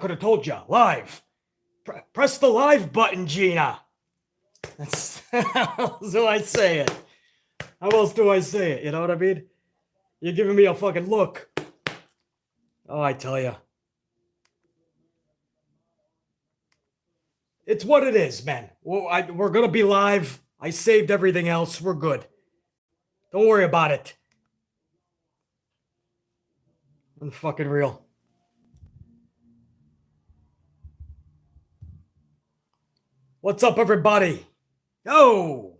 Could have told you. Live. Press the live button, Gina. That's how else do I say it? How else do I say it? You know what I mean? You're giving me a fucking look. Oh, I tell you. It's what it is, man. We're going to be live. I saved everything else. We're good. Don't worry about it. I'm fucking real. What's up, everybody? Yo!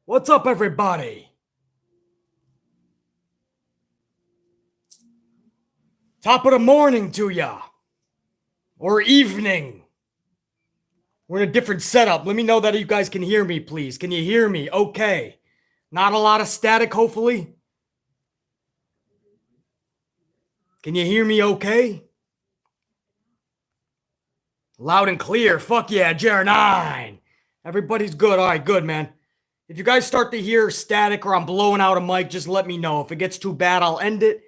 What's up, everybody? Top of the morning to ya. Or evening. We're in a different setup. Let me know that you guys can hear me, please. Can you hear me? Okay. Not a lot of static, hopefully. Can you hear me okay? Loud and clear. Fuck yeah, JR9. Everybody's good. All right, good, man. If you guys start to hear static or I'm blowing out a mic, just let me know. If it gets too bad, I'll end it.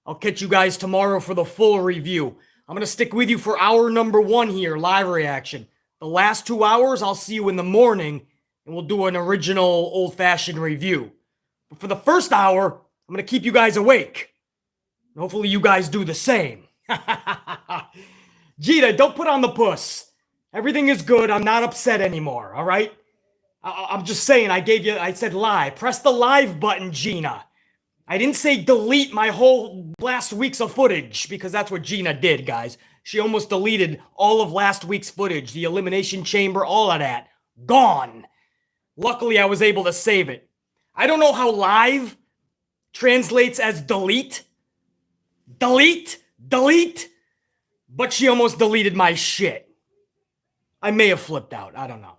I'll catch you guys tomorrow for the full review. I'm going to stick with you for hour number 1 here, live reaction. The last 2 hours, I'll see you in the morning, and we'll do an original old-fashioned review. But for the first hour, I'm going to keep you guys awake. And hopefully you guys do the same. Gita, don't put on the puss. Everything is good. I'm not upset anymore, all right? I'm just saying, I said live. Press the live button, Gina. I didn't say delete my whole last week's of footage, because that's what Gina did, guys. She almost deleted all of last week's footage, the Elimination Chamber, all of that. Gone. Luckily, I was able to save it. I don't know how live translates as delete. Delete? But she almost deleted my shit. I may have flipped out. I don't know.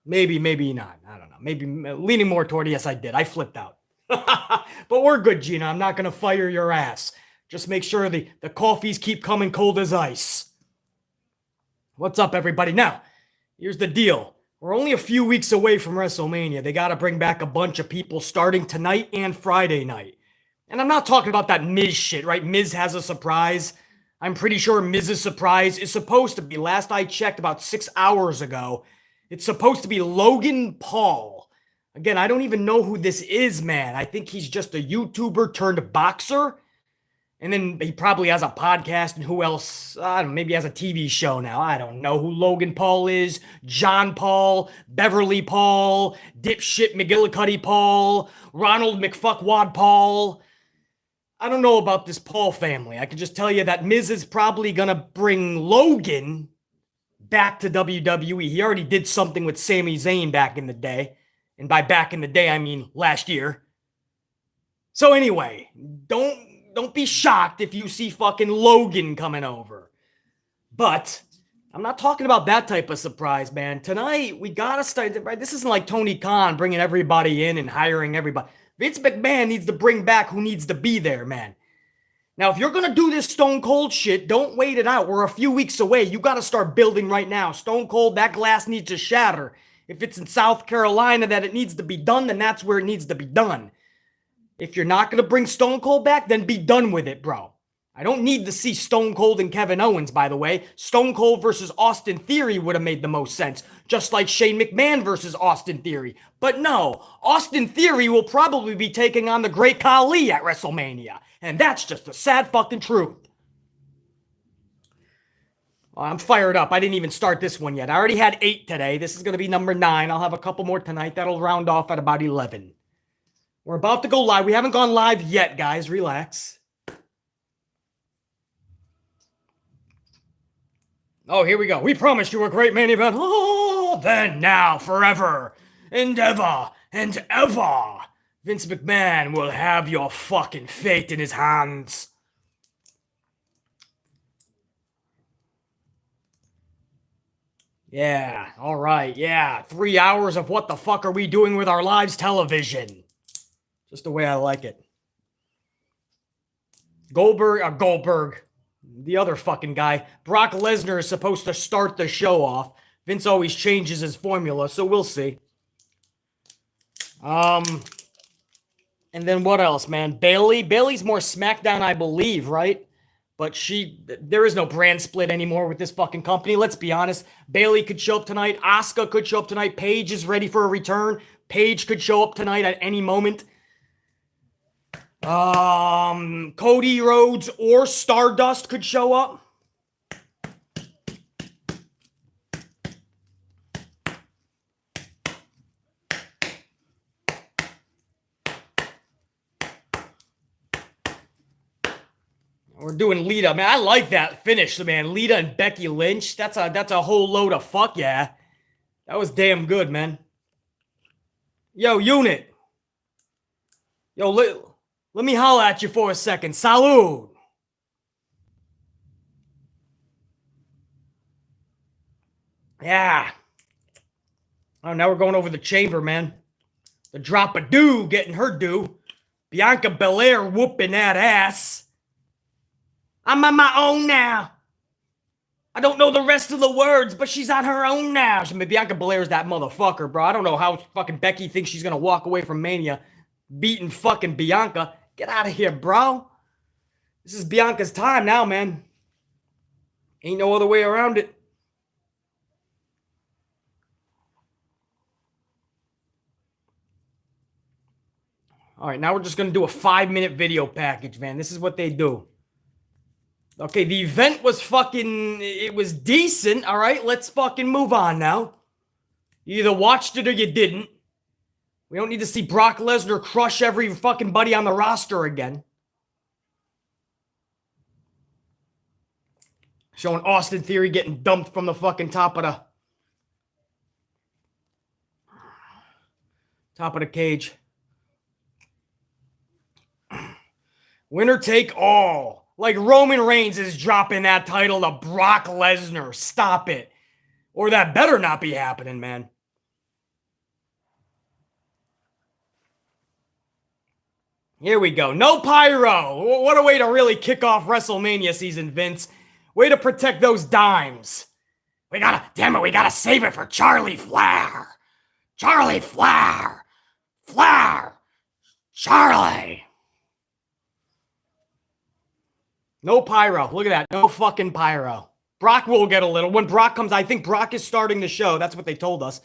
Maybe not. I don't know. Maybe leaning more toward yes, I did. I flipped out. But we're good, Gina. I'm not going to fire your ass. Just make sure the coffees keep coming cold as ice. What's up, everybody? Now, here's the deal. We're only a few weeks away from WrestleMania. They got to bring back a bunch of people starting tonight and Friday night. And I'm not talking about that Miz shit, right? Miz has a surprise. I'm pretty sure Miz's surprise is supposed to be, last I checked about 6 hours ago, it's supposed to be Logan Paul. Again, I don't even know who this is, man. I think he's just a YouTuber turned boxer. And then he probably has a podcast, and who else? I don't know, maybe he has a TV show now. I don't know who Logan Paul is. John Paul, Beverly Paul, dipshit McGillicuddy Paul, Ronald McFuckwad Paul. I don't know about this Paul family. I can just tell you that Miz is probably going to bring Logan back to WWE. He already did something with Sami Zayn back in the day. And by back in the day, I mean last year. So anyway, don't be shocked if you see fucking Logan coming over. But I'm not talking about that type of surprise, man. Tonight, we got to start. Right? This isn't like Tony Khan bringing everybody in and hiring everybody. Vince McMahon needs to bring back who needs to be there, man. Now, if you're going to do this Stone Cold shit, don't wait it out. We're a few weeks away. You got to start building right now. Stone Cold, that glass needs to shatter. If it's in South Carolina that it needs to be done, then that's where it needs to be done. If you're not going to bring Stone Cold back, then be done with it, bro. I don't need to see Stone Cold and Kevin Owens, by the way. Stone Cold versus Austin Theory would have made the most sense, just like Shane McMahon versus Austin Theory. But no, Austin Theory will probably be taking on the Great Khali at WrestleMania. And that's just the sad fucking truth. Well, I'm fired up. I didn't even start this one yet. I already had 8 today. This is going to be number 9. I'll have a couple more tonight. That'll round off at about 11. We're about to go live. We haven't gone live yet, guys. Relax. Oh, here we go. We promised you a great main event. Oh, then, now, forever, and ever, and ever, Vince McMahon will have your fucking fate in his hands. Yeah, all right, yeah. 3 hours of what the fuck are we doing with our lives television? Just the way I like it. Goldberg. The other fucking guy. Brock Lesnar is supposed to start the show off. Vince always changes his formula, so we'll see. And then what else, man? Bayley? Bayley's more SmackDown, I believe, right? but there is no brand split anymore with this fucking company. Let's be honest. Bayley could show up tonight. Asuka could show up tonight. Paige is ready for a return. Paige could show up tonight at any moment. Cody Rhodes or Stardust could show up. We're doing Lita, man. I like that finish, man. Lita and Becky Lynch. That's a whole load of fuck yeah. That was damn good, man. Yo, unit. Yo, let me holler at you for a second. Salud. Yeah. Oh, now we're going over the chamber, man. The drop of due, getting her due. Bianca Belair whooping that ass. I'm on my own now. I don't know the rest of the words, but she's on her own now. Bianca Belair's that motherfucker, bro. I don't know how fucking Becky thinks she's going to walk away from Mania beating fucking Bianca. Get out of here, bro. This is Bianca's time now, man. Ain't no other way around it. All right, now we're just going to do a 5-minute video package, man. This is what they do. Okay, the event was it was decent, all right? Let's fucking move on now. You either watched it or you didn't. We don't need to see Brock Lesnar crush every fucking buddy on the roster again. Showing Austin Theory getting dumped from the fucking top of the cage. Winner take all. Like Roman Reigns is dropping that title to Brock Lesnar. Stop it. Or that better not be happening, man. Here we go. No pyro. What a way to really kick off WrestleMania season, Vince. Way to protect those dimes. Damn it, we gotta save it for Charlie Flair. Charlie Flair. Flair. Charlie. No pyro. Look at that. No fucking pyro. Brock will get a little. When Brock comes, I think Brock is starting the show. That's what they told us.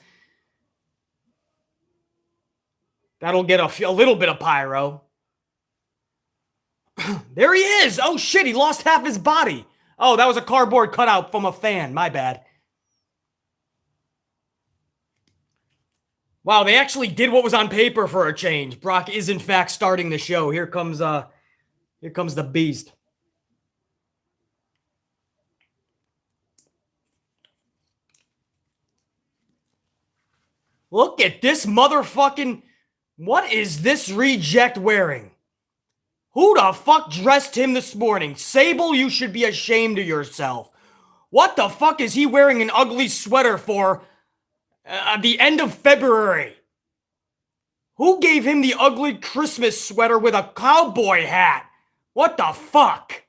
That'll get a little bit of pyro. There he is. Oh, shit. He lost half his body. Oh, that was a cardboard cutout from a fan. My bad. Wow, they actually did what was on paper for a change. Brock is, in fact, starting the show. Here comes the beast. Look at this motherfucking... What is this reject wearing? Who the fuck dressed him this morning? Sable, you should be ashamed of yourself. What the fuck is he wearing an ugly sweater for at the end of February? Who gave him the ugly Christmas sweater with a cowboy hat? What the fuck?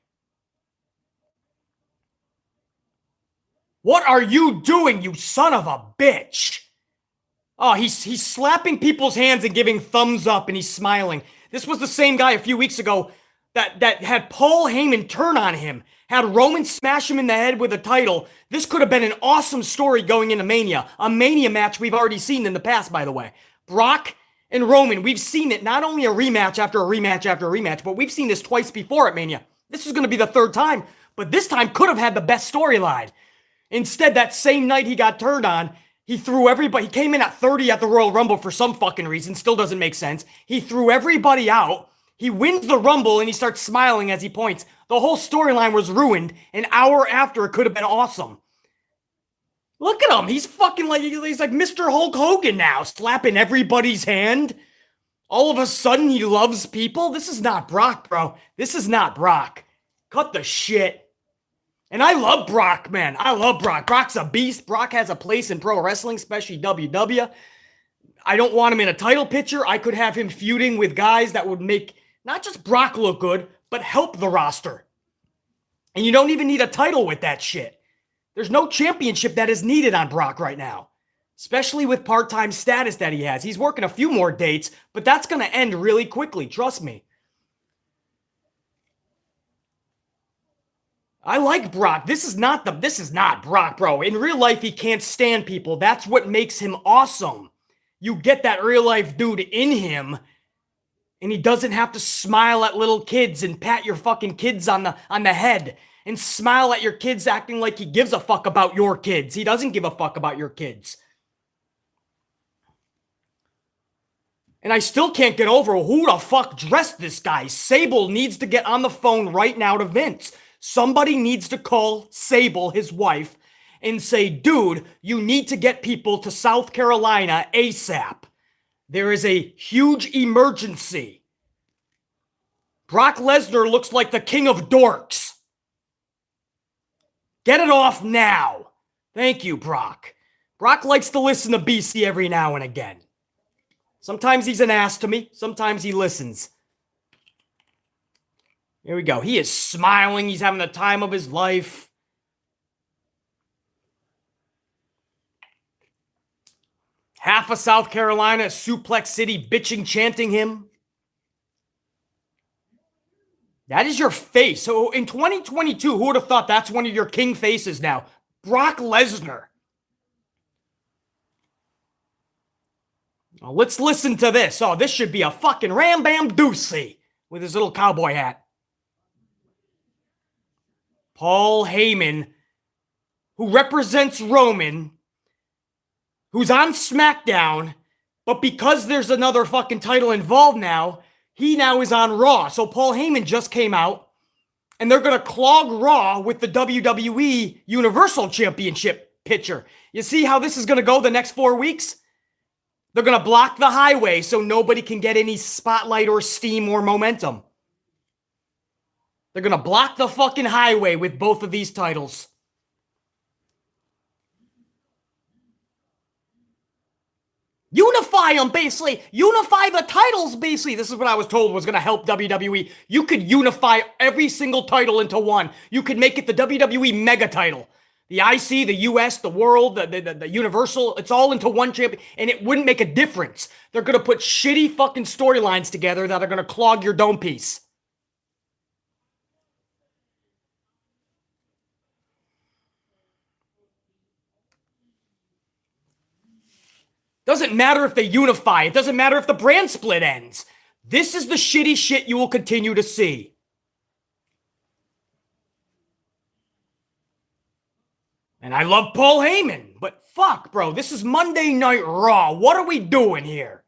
What are you doing, you son of a bitch? Oh, he's slapping people's hands and giving thumbs up, and he's smiling. This was the same guy a few weeks ago that had Paul Heyman turn on him, had Roman smash him in the head with a title. This could have been an awesome story going into Mania. A Mania match we've already seen in the past, by the way. Brock and Roman, we've seen it, not only a rematch after a rematch after a rematch, but we've seen this twice before at Mania. This is going to be the third time, but this time could have had the best storyline. Instead, that same night he got turned on, he threw everybody. He came in at 30 at the Royal Rumble for some fucking reason. Still doesn't make sense. He threw everybody out. He wins the Rumble and he starts smiling as he points. The whole storyline was ruined. An hour after, it could have been awesome. Look at him. He's fucking like, he's like Mr. Hulk Hogan now, slapping everybody's hand. All of a sudden, he loves people. This is not Brock, bro. This is not Brock. Cut the shit. And I love Brock, man. I love Brock. Brock's a beast. Brock has a place in pro wrestling, especially WW. I don't want him in a title picture. I could have him feuding with guys that would make not just Brock look good, but help the roster. And you don't even need a title with that shit. There's no championship that is needed on Brock right now, especially with part-time status that he has. He's working a few more dates, but that's going to end really quickly. Trust me. I like Brock. This is not Brock, bro. In real life, he can't stand people. That's what makes him awesome. You get that real life dude in him, and he doesn't have to smile at little kids and pat your fucking kids on the head and smile at your kids acting like he gives a fuck about your kids. He doesn't give a fuck about your kids. And I still can't get over who the fuck dressed this guy. Sable needs to get on the phone right now to Vince. Somebody needs to call Sable, his wife, and say, dude, you need to get people to South Carolina ASAP. There is a huge emergency. Brock Lesnar looks like the king of dorks. Get it off now. Thank you, Brock. Brock likes to listen to BC every now and again. Sometimes he's an ass to me. Sometimes he listens. Here we go. He is smiling. He's having the time of his life. Half of South Carolina, Suplex City, bitching, chanting him. That is your face. So in 2022, who would have thought that's one of your king faces now? Brock Lesnar. Oh, let's listen to this. Oh, this should be a fucking Ram Bam Doozy with his little cowboy hat. Paul Heyman, who represents Roman, who's on SmackDown, but because there's another fucking title involved now, he now is on Raw. So Paul Heyman just came out, and they're going to clog Raw with the WWE Universal Championship picture. You see how this is going to go the next 4 weeks? They're going to block the highway so nobody can get any spotlight or steam or momentum. They're going to block the fucking highway with both of these titles. Unify them, basically. Unify the titles, basically. This is what I was told was going to help WWE. You could unify every single title into one. You could make it the WWE Mega title. The IC, the US, the World, the Universal, it's all into one champion, and it wouldn't make a difference. They're going to put shitty fucking storylines together that are going to clog your dome piece. Doesn't matter if they unify. It doesn't matter if the brand split ends. This is the shitty shit you will continue to see. And I love Paul Heyman, but fuck, bro, this is Monday Night Raw. What are we doing here?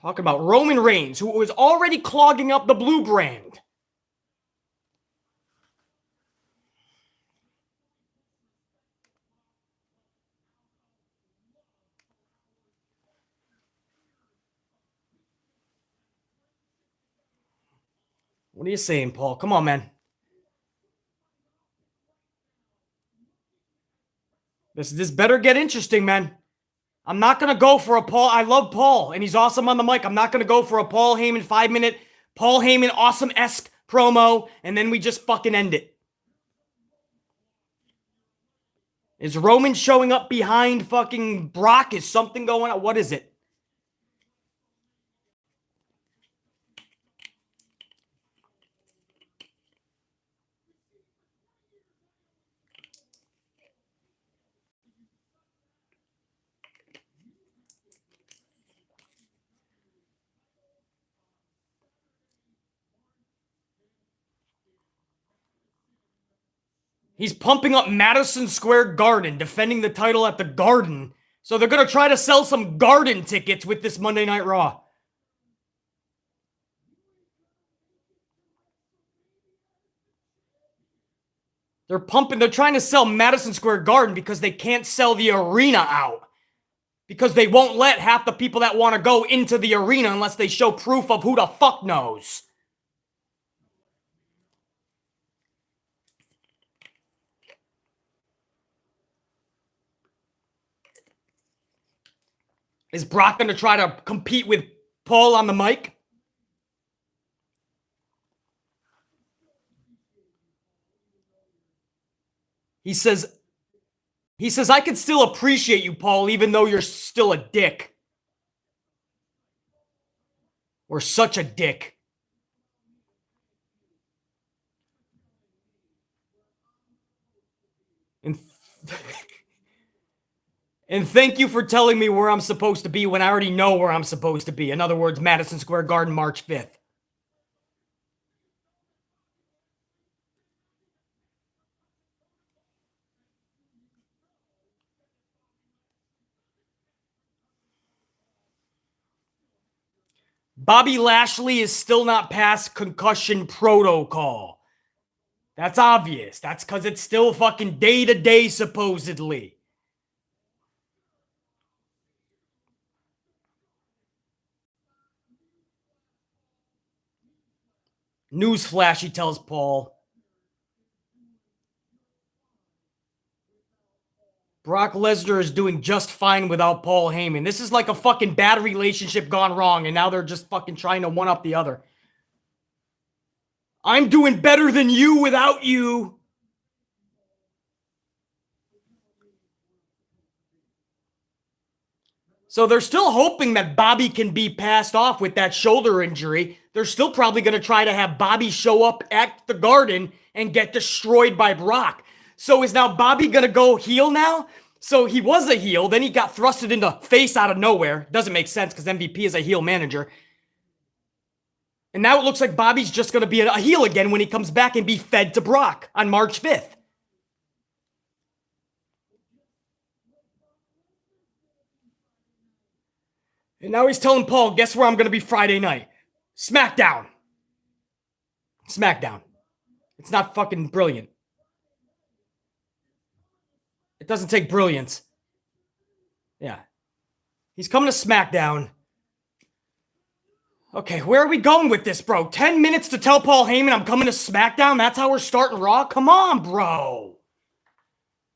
Talking about Roman Reigns, who was already clogging up the blue brand. What are you saying, Paul? Come on, man. This better get interesting, man. I'm not going to go for a Paul. I love Paul, and he's awesome on the mic. I'm not going to go for a Paul Heyman 5-minute, Paul Heyman awesome-esque promo, and then we just fucking end it. Is Roman showing up behind fucking Brock? Is something going on? What is it? He's pumping up Madison Square Garden, defending the title at the Garden. So they're going to try to sell some Garden tickets with this Monday Night Raw. They're trying to sell Madison Square Garden because they can't sell the arena out. Because they won't let half the people that want to go into the arena unless they show proof of who the fuck knows. Is Brock going to try to compete with Paul on the mic? He says, I can still appreciate you, Paul, even though you're still a dick. Or such a dick. And and thank you for telling me where I'm supposed to be when I already know where I'm supposed to be. In other words, Madison Square Garden, March 5th. Bobby Lashley is still not past concussion protocol. That's obvious. That's because it's still fucking day-to-day, supposedly. Newsflash, he tells Paul. Brock Lesnar is doing just fine without Paul Heyman. This is like a fucking bad relationship gone wrong, and now they're just fucking trying to one-up the other. I'm doing better than you without you. So they're still hoping that Bobby can be passed off with that shoulder injury. They're still probably going to try to have Bobby show up at the Garden and get destroyed by Brock. So is now Bobby going to go heel now? So he was a heel, then he got thrusted into face out of nowhere. Doesn't make sense because MVP is a heel manager. And now it looks like Bobby's just going to be a heel again when he comes back and be fed to Brock on March 5th. And now he's telling Paul, guess where I'm going to be Friday night? SmackDown. SmackDown. It's not fucking brilliant. It doesn't take brilliance. Yeah. He's coming to SmackDown. Okay, where are we going with this, bro? 10 minutes to tell Paul Heyman I'm coming to SmackDown? That's how we're starting Raw? Come on, bro.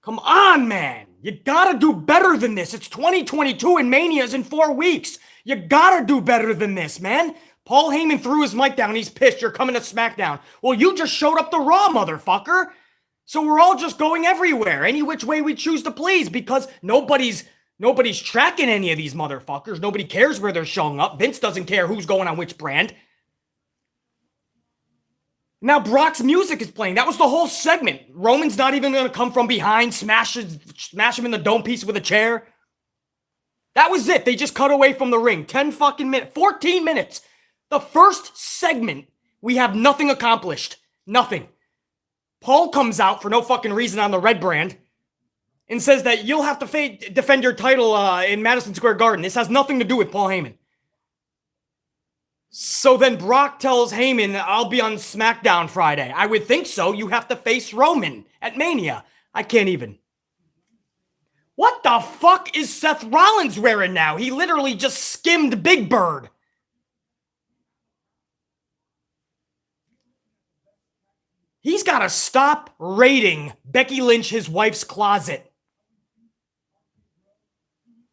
Come on, man. You gotta do better than this. It's 2022 and Mania is in 4 weeks. You gotta do better than this, man. Paul Heyman threw his mic down. He's pissed. You're coming to SmackDown. Well, you just showed up to Raw, motherfucker. So we're all just going everywhere, any which way we choose to please, because nobody's tracking any of these motherfuckers. Nobody cares where they're showing up. Vince doesn't care who's going on which brand. Now Brock's music is playing. That was the whole segment. Roman's not even going to come from behind, smash him in the dome piece with a chair. That was it. They just cut away from the ring. 10 fucking minutes. 14 minutes. The first segment, we have nothing accomplished. Nothing. Paul comes out for no fucking reason on the red brand and says that you'll have to defend your title in Madison Square Garden. This has nothing to do with Paul Heyman. So then Brock tells Heyman, I'll be on SmackDown Friday. I would think so. You have to face Roman at Mania. I can't even. What the fuck is Seth Rollins wearing now? He literally just skimmed Big Bird. He's got to stop raiding Becky Lynch, his wife's closet.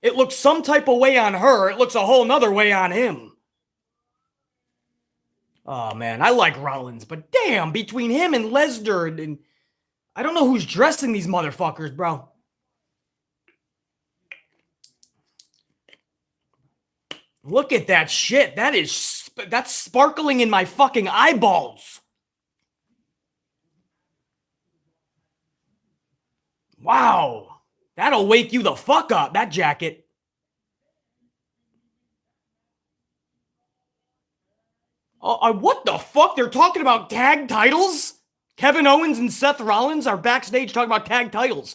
It looks some type of way on her. It looks a whole nother way on him. Oh, man, I like Rollins, but damn, between him and Lesnar, and I don't know who's dressing these motherfuckers, bro. Look at that shit. That's sparkling in my fucking eyeballs. Wow. That'll wake you the fuck up, that jacket. What the fuck? They're talking about tag titles? Kevin Owens and Seth Rollins are backstage talking about tag titles.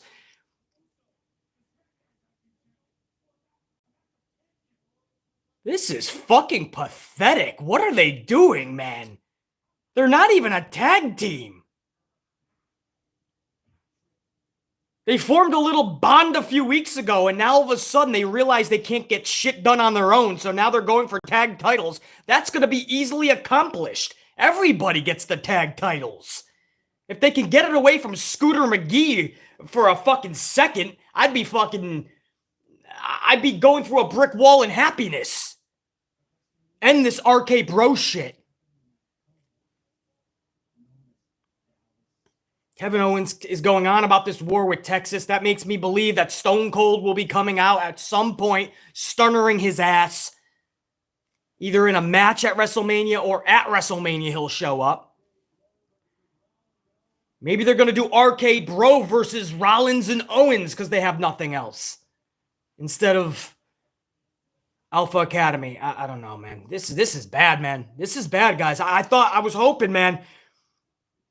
This is fucking pathetic. What are they doing, man? They're not even a tag team. They formed a little bond a few weeks ago, and now all of a sudden they realize they can't get shit done on their own, so now they're going for tag titles. That's going to be easily accomplished. Everybody gets the tag titles. If they can get it away from Scooter McGee for a fucking second, I'd be going through a brick wall in happiness. End this RK Bro shit. Kevin Owens is going on about this war with Texas. That makes me believe that Stone Cold will be coming out at some point, stunnering his ass. Either in a match at WrestleMania or at WrestleMania he'll show up. Maybe they're going to do Arcade Bro versus Rollins and Owens because they have nothing else. Instead of Alpha Academy. I don't know, man. This is bad, man. This is bad, guys. I was hoping, man,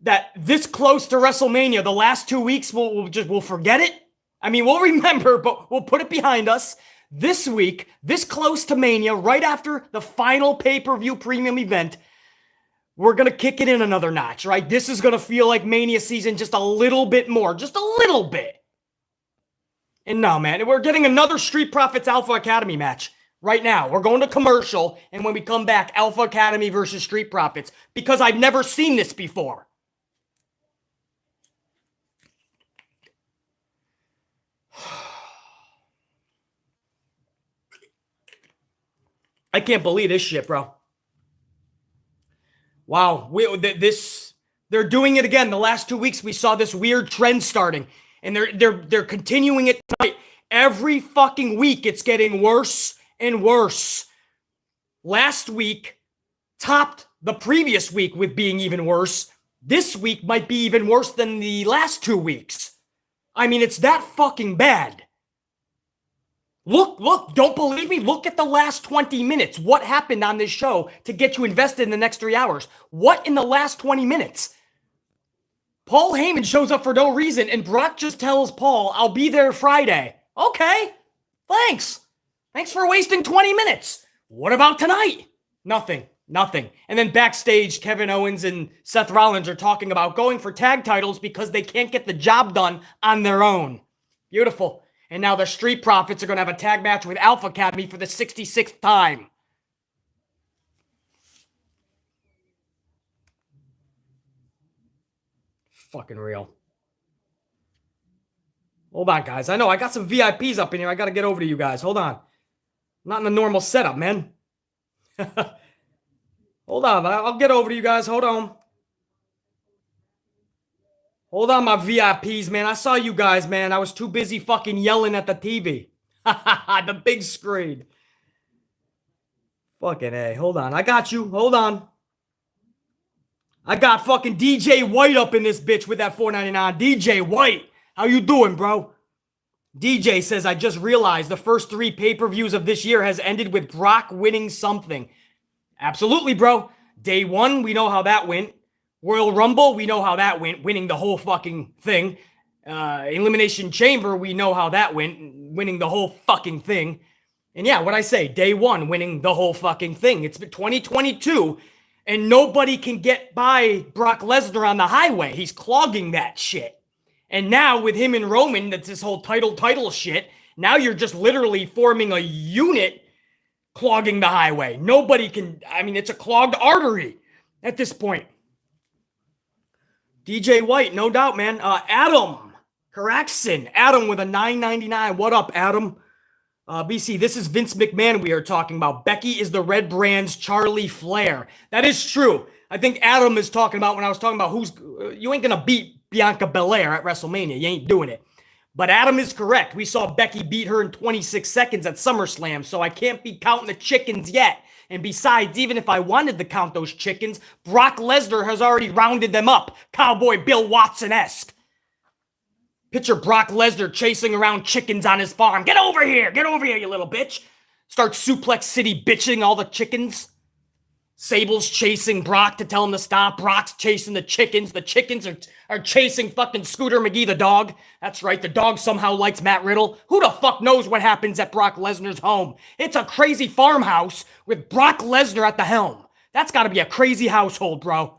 that this close to WrestleMania, the last 2 weeks, we'll forget it. I mean, we'll remember, but we'll put it behind us. This week, this close to Mania, right after the final pay-per-view premium event, we're going to kick it in another notch, right? This is going to feel like Mania season just a little bit more, just a little bit. And no, man, we're getting another Street Profits Alpha Academy match right now. We're going to commercial, and when we come back, Alpha Academy versus Street Profits, because I've never seen this before. I can't believe this shit, bro. Wow, they're doing it again. The last 2 weeks, we saw this weird trend starting, and they're continuing it tonight. Every fucking week, it's getting worse and worse. Last week topped the previous week with being even worse. This week might be even worse than the last 2 weeks. I mean, it's that fucking bad. Look, don't believe me? Look at the last 20 minutes. What happened on this show to get you invested in the next 3 hours? What in the last 20 minutes? Paul Heyman shows up for no reason, and Brock just tells Paul, I'll be there Friday. Okay, thanks. Thanks for wasting 20 minutes. What about tonight? Nothing. And then backstage, Kevin Owens and Seth Rollins are talking about going for tag titles because they can't get the job done on their own. Beautiful. And now the Street Profits are going to have a tag match with Alpha Academy for the 66th time. Fucking real. Hold on, guys. I know I got some VIPs up in here. I got to get over to you guys. Hold on. Not in the normal setup, man. Hold on. I'll get over to you guys. Hold on. Hold on, my VIPs, man. I saw you guys, man. I was too busy fucking yelling at the TV. The big screen. Fucking A. Hold on. I got you. Hold on. I got fucking DJ White up in this bitch with that $4.99. DJ White. How you doing, bro? DJ says, I just realized the first 3 pay-per-views of this year has ended with Brock winning something. Absolutely, bro. Day 1, we know how that went. Royal Rumble, we know how that went, winning the whole fucking thing. Elimination Chamber, we know how that went, winning the whole fucking thing. And yeah, what'd I say? Day 1, winning the whole fucking thing. It's been 2022, and nobody can get by Brock Lesnar on the highway. He's clogging that shit. And now with him and Roman, that's this whole title shit, now you're just literally forming a unit clogging the highway. Nobody can, I mean, it's a clogged artery at this point. DJ White, no doubt, man. Adam Caraxon. Adam with a $9.99. What up, Adam? BC, this is Vince McMahon we are talking about. Becky is the Red Brand's Charlie Flair. That is true. I think Adam is talking about when I was talking about you ain't going to beat Bianca Belair at WrestleMania. You ain't doing it. But Adam is correct. We saw Becky beat her in 26 seconds at SummerSlam, so I can't be counting the chickens yet. And besides, even if I wanted to count those chickens, Brock Lesnar has already rounded them up. Cowboy Bill Watson-esque. Picture Brock Lesnar chasing around chickens on his farm. Get over here, you little bitch. Start Suplex City bitching all the chickens. Sable's chasing Brock to tell him to stop. Brock's chasing the chickens. The chickens are chasing fucking Scooter McGee, the dog. That's right, the dog somehow likes Matt Riddle. Who the fuck knows what happens at Brock Lesnar's home? It's a crazy farmhouse with Brock Lesnar at the helm. That's got to be a crazy household, bro.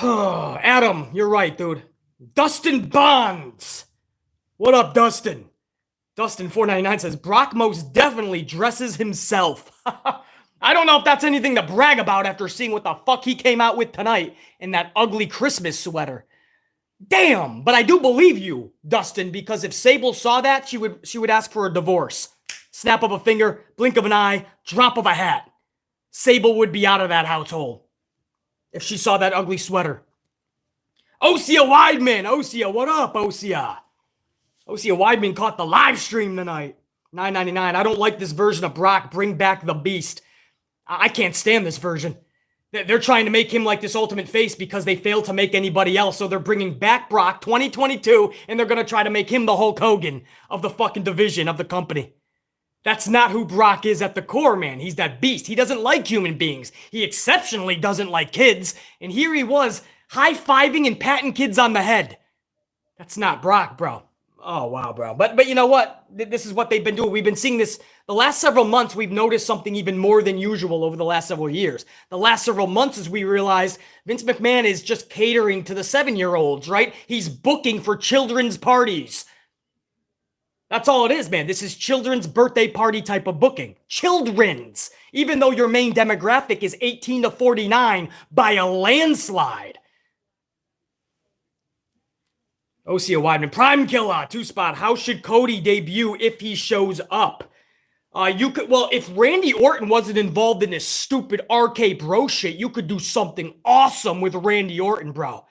Adam, you're right, dude. Dustin Bonds. What up, Dustin? Dustin 499 says, Brock most definitely dresses himself. I don't know if that's anything to brag about after seeing what the fuck he came out with tonight in that ugly Christmas sweater. Damn, but I do believe you, Dustin, because if Sable saw that, she would ask for a divorce. Snap of a finger, blink of an eye, drop of a hat. Sable would be out of that household if she saw that ugly sweater. Osia Weidman. Osia, what up, Osia? Osia Weidman caught the live stream tonight. $9.99. I don't like this version of Brock. Bring back the Beast. I can't stand this version. They're trying to make him like this ultimate face because they failed to make anybody else. So they're bringing back Brock 2022, and they're going to try to make him the Hulk Hogan of the fucking division of the company. That's not who Brock is at the core, man. He's that beast. He doesn't like human beings. He exceptionally doesn't like kids. And here he was, high-fiving and patting kids on the head. That's not Brock, bro. Oh, wow, bro. But you know what? This is what they've been doing. We've been seeing this the last several months. We've noticed something even more than usual over the last several years. The last several months, as we realized, Vince McMahon is just catering to the 7-year-olds, right? He's booking for children's parties. That's all it is, man. This is children's birthday party type of booking. Children's. Even though your main demographic is 18 to 49 by a landslide. Osea Wideman, Prime Killer, 2-spot. How should Cody debut if he shows up? If Randy Orton wasn't involved in this stupid RK Bro shit, you could do something awesome with Randy Orton, bro.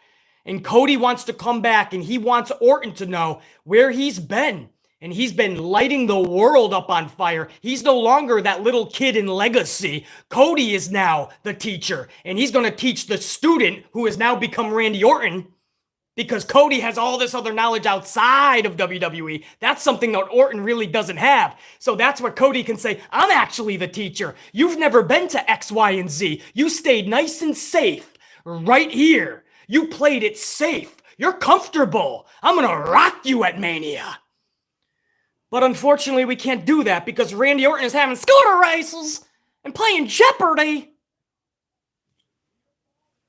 And Cody wants to come back, and he wants Orton to know where he's been. And he's been lighting the world up on fire. He's no longer that little kid in Legacy. Cody is now the teacher, and he's going to teach the student who has now become Randy Orton. Because Cody has all this other knowledge outside of WWE. That's something that Orton really doesn't have. So that's where Cody can say, I'm actually the teacher. You've never been to X, Y, and Z. You stayed nice and safe right here. You played it safe. You're comfortable. I'm going to rock you at Mania. But unfortunately, we can't do that because Randy Orton is having scooter races and playing Jeopardy!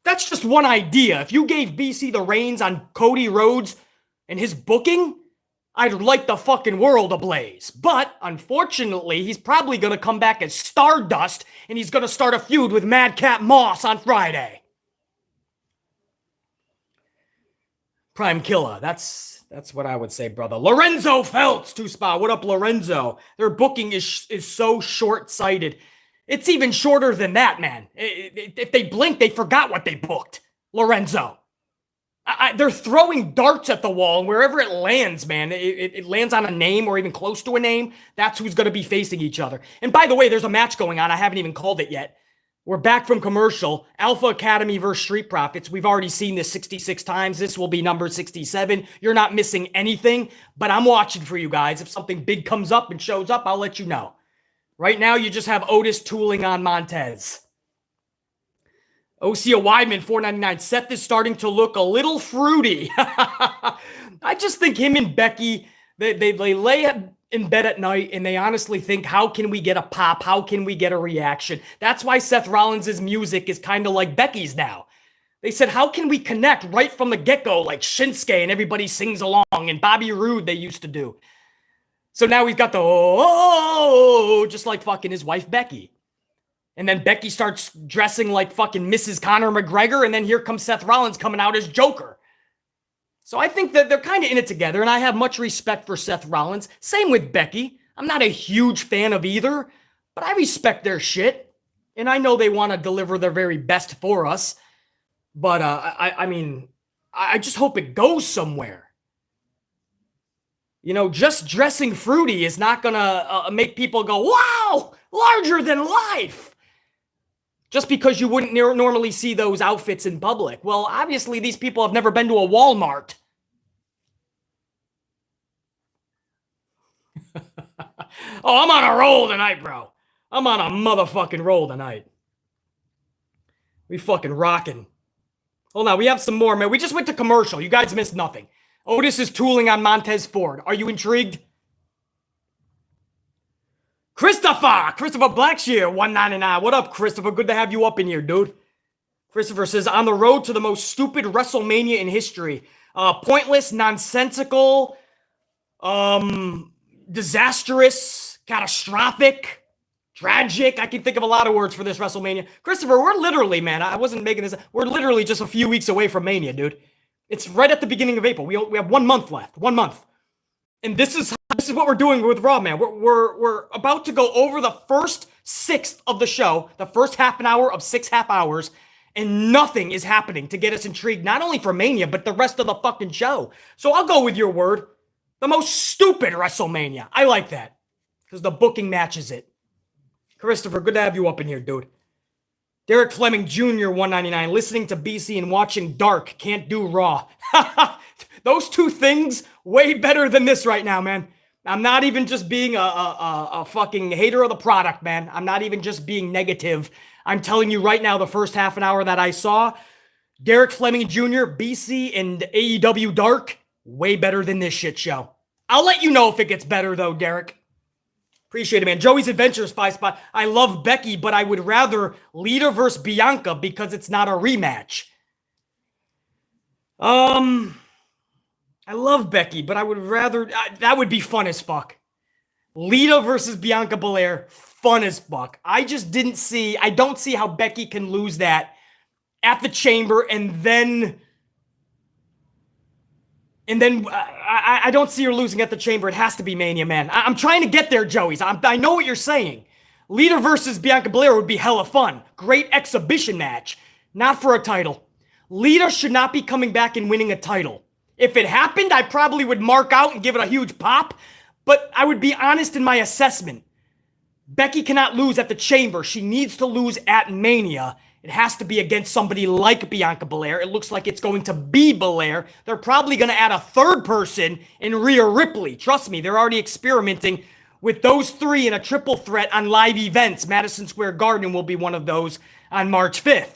That's just one idea. If you gave BC the reins on Cody Rhodes and his booking, I'd light the fucking world ablaze. But, unfortunately, he's probably going to come back as Stardust, and he's going to start a feud with Madcap Moss on Friday. Prime Killer, that's what I would say, brother. Lorenzo Feltz, 2-spot. What up, Lorenzo? Their booking is so short-sighted. It's even shorter than that, man. If they blink, they forgot what they booked. Lorenzo. They're throwing darts at the wall, and wherever it lands, man, it lands on a name or even close to a name, that's who's going to be facing each other. And by the way, there's a match going on. I haven't even called it yet. We're back from commercial. Alpha Academy versus Street Profits. We've already seen this 66 times. This will be number 67. You're not missing anything, but I'm watching for you guys. If something big comes up and shows up, I'll let you know. Right now, you just have Otis tooling on Montez. Osea Wideman, $4.99. Seth is starting to look a little fruity. I just think him and Becky, they lay in bed at night and they honestly think, how can we get a pop? How can we get a reaction? That's why Seth Rollins' music is kind of like Becky's now. They said, how can we connect right from the get-go like Shinsuke and everybody sings along and Bobby Roode they used to do. So now we've got the oh, just like fucking his wife Becky. And then Becky starts dressing like fucking Mrs. Conor McGregor, and then here comes Seth Rollins coming out as Joker. So I think that they're kind of in it together, and I have much respect for Seth Rollins. Same with Becky. I'm not a huge fan of either, but I respect their shit. And I know they want to deliver their very best for us. But I mean, I just hope it goes somewhere. You know, just dressing fruity is not going to make people go, wow, larger than life. Just because you wouldn't normally see those outfits in public. Well, obviously, these people have never been to a Walmart. Oh, I'm on a roll tonight, bro. I'm on a motherfucking roll tonight. We fucking rocking. Hold on, we have some more, man. We just went to commercial. You guys missed nothing. Otis is tooling on Montez Ford. Are you intrigued? Christopher Blackshear, $1.99. What up, Christopher? Good to have you up in here, dude. Christopher says, on the road to the most stupid WrestleMania in history. Pointless, nonsensical, disastrous, catastrophic, tragic. I can think of a lot of words for this WrestleMania. Christopher, we're literally, man, I wasn't making this. We're literally just a few weeks away from Mania, dude. It's right at the beginning of April. We have 1 month left. 1 month. And this is what we're doing with Raw, man. We're about to go over the first sixth of the show, the first half an hour of 6 half hours, and nothing is happening to get us intrigued, not only for Mania, but the rest of the fucking show. So I'll go with your word. The most stupid WrestleMania. I like that. Because the booking matches it. Christopher, good to have you up in here, dude. Derek Fleming Jr. 199. Listening to BC and watching Dark. Can't do Raw. Those two things way better than this right now, man. I'm not even just being a fucking hater of the product, man. I'm not even just being negative. I'm telling you right now, the first half an hour that I saw, Derek Fleming Jr., BC, and AEW Dark, way better than this shit show. I'll let you know if it gets better, though, Derek. Appreciate it, man. Joey's Adventures 5 spot. I love Becky, but I would rather Lita versus Bianca because it's not a rematch. I love Becky, but I would rather... that would be fun as fuck. Lita versus Bianca Belair, fun as fuck. I just didn't see... I don't see how Becky can lose that at the Chamber and then... I don't see her losing at the Chamber. It has to be Mania, man. I'm trying to get there, Joey's. I know what you're saying. Lita versus Bianca Belair would be hella fun. Great exhibition match. Not for a title. Lita should not be coming back and winning a title. If it happened, I probably would mark out and give it a huge pop, but I would be honest in my assessment. Becky cannot lose at the Chamber. She needs to lose at Mania. It has to be against somebody like Bianca Belair. It looks like it's going to be Belair. They're probably going to add a third person in Rhea Ripley. Trust me, they're already experimenting with those three in a triple threat on live events. Madison Square Garden will be one of those on March 5th.